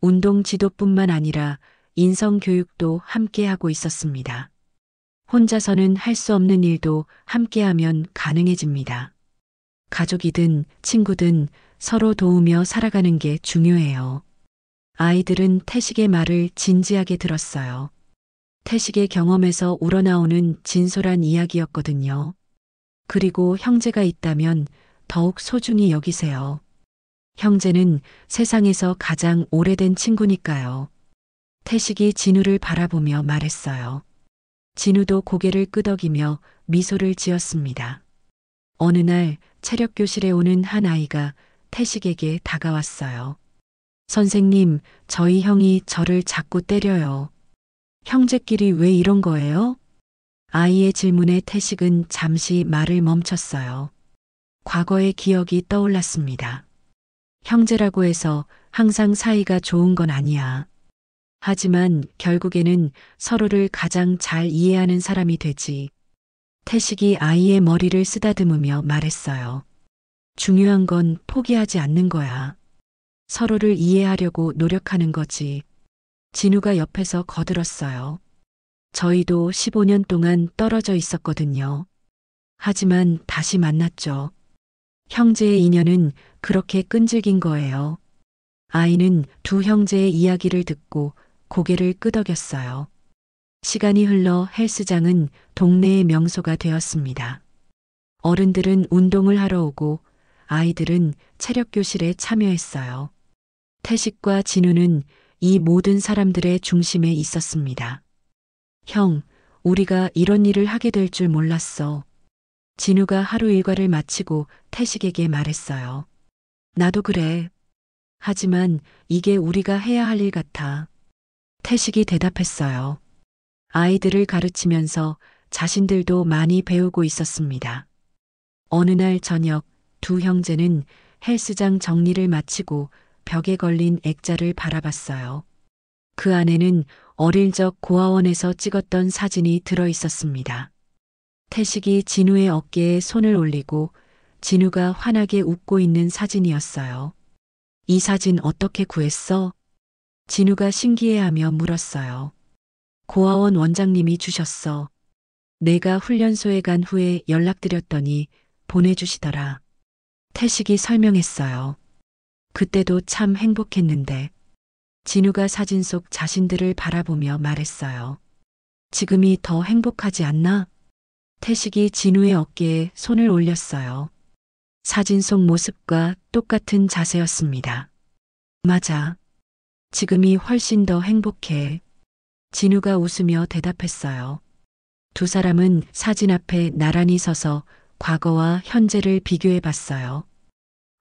운동 지도뿐만 아니라 인성 교육도 함께 하고 있었습니다. 혼자서는 할 수 없는 일도 함께하면 가능해집니다. 가족이든 친구든 서로 도우며 살아가는 게 중요해요. 아이들은 태식의 말을 진지하게 들었어요. 태식의 경험에서 우러나오는 진솔한 이야기였거든요. 그리고 형제가 있다면 더욱 소중히 여기세요. 형제는 세상에서 가장 오래된 친구니까요. 태식이 진우를 바라보며 말했어요. 진우도 고개를 끄덕이며 미소를 지었습니다. 어느 날 체력교실에 오는 한 아이가 태식에게 다가왔어요. 선생님, 저희 형이 저를 자꾸 때려요. 형제끼리 왜 이런 거예요? 아이의 질문에 태식은 잠시 말을 멈췄어요. 과거의 기억이 떠올랐습니다. 형제라고 해서 항상 사이가 좋은 건 아니야. 하지만 결국에는 서로를 가장 잘 이해하는 사람이 되지. 태식이 아이의 머리를 쓰다듬으며 말했어요. 중요한 건 포기하지 않는 거야. 서로를 이해하려고 노력하는 거지. 진우가 옆에서 거들었어요. 저희도 15년 동안 떨어져 있었거든요. 하지만 다시 만났죠. 형제의 인연은 그렇게 끈질긴 거예요. 아이는 두 형제의 이야기를 듣고 고개를 끄덕였어요. 시간이 흘러 헬스장은 동네의 명소가 되었습니다. 어른들은 운동을 하러 오고 아이들은 체력교실에 참여했어요. 태식과 진우는 이 모든 사람들의 중심에 있었습니다. 형, 우리가 이런 일을 하게 될 줄 몰랐어. 진우가 하루 일과를 마치고 태식에게 말했어요. 나도 그래. 하지만 이게 우리가 해야 할 일 같아. 태식이 대답했어요. 아이들을 가르치면서 자신들도 많이 배우고 있었습니다. 어느 날 저녁 두 형제는 헬스장 정리를 마치고 벽에 걸린 액자를 바라봤어요. 그 안에는 어릴 적 고아원에서 찍었던 사진이 들어 있었습니다. 태식이 진우의 어깨에 손을 올리고 진우가 환하게 웃고 있는 사진이었어요. 이 사진 어떻게 구했어? 진우가 신기해하며 물었어요. 고아원 원장님이 주셨어. 내가 훈련소에 간 후에 연락드렸더니 보내주시더라. 태식이 설명했어요. 그때도 참 행복했는데. 진우가 사진 속 자신들을 바라보며 말했어요. 지금이 더 행복하지 않나? 태식이 진우의 어깨에 손을 올렸어요. 사진 속 모습과 똑같은 자세였습니다. 맞아. 지금이 훨씬 더 행복해. 진우가 웃으며 대답했어요. 두 사람은 사진 앞에 나란히 서서 과거와 현재를 비교해 봤어요.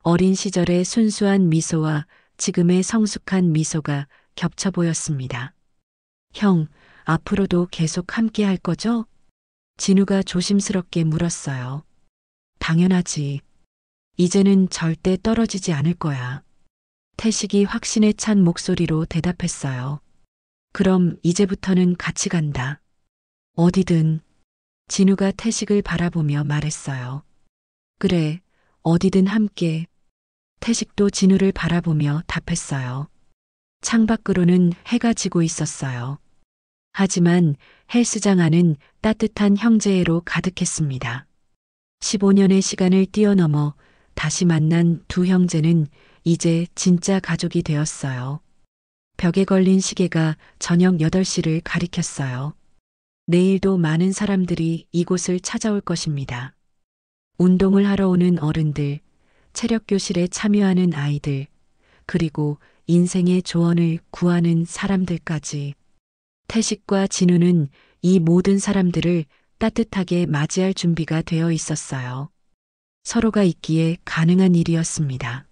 어린 시절의 순수한 미소와 지금의 성숙한 미소가 겹쳐 보였습니다. 형, 앞으로도 계속 함께 할 거죠? 진우가 조심스럽게 물었어요. 당연하지. 이제는 절대 떨어지지 않을 거야. 태식이 확신에 찬 목소리로 대답했어요. 그럼 이제부터는 같이 간다. 어디든. 진우가 태식을 바라보며 말했어요. 그래, 어디든 함께. 태식도 진우를 바라보며 답했어요. 창밖으로는 해가 지고 있었어요. 하지만 헬스장 안은 따뜻한 형제애로 가득했습니다. 15년의 시간을 뛰어넘어 다시 만난 두 형제는 이제 진짜 가족이 되었어요. 벽에 걸린 시계가 저녁 8시를 가리켰어요. 내일도 많은 사람들이 이곳을 찾아올 것입니다. 운동을 하러 오는 어른들, 체력교실에 참여하는 아이들, 그리고 인생의 조언을 구하는 사람들까지. 태식과 진우는 이 모든 사람들을 따뜻하게 맞이할 준비가 되어 있었어요. 서로가 있기에 가능한 일이었습니다.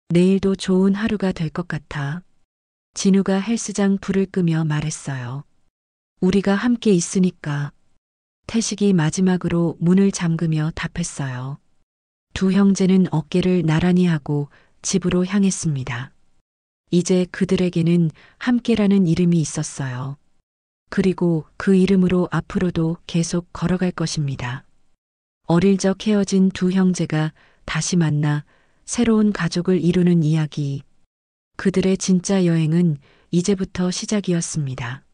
내일도 좋은 하루가 될 것 같아. 진우가 헬스장 불을 끄며 말했어요. 우리가 함께 있으니까. 태식이 마지막으로 문을 잠그며 답했어요. 두 형제는 어깨를 나란히 하고 집으로 향했습니다. 이제 그들에게는 함께라는 이름이 있었어요. 그리고 그 이름으로 앞으로도 계속 걸어갈 것입니다. 어릴 적 헤어진 두 형제가 다시 만나 새로운 가족을 이루는 이야기. 그들의 진짜 여행은 이제부터 시작이었습니다.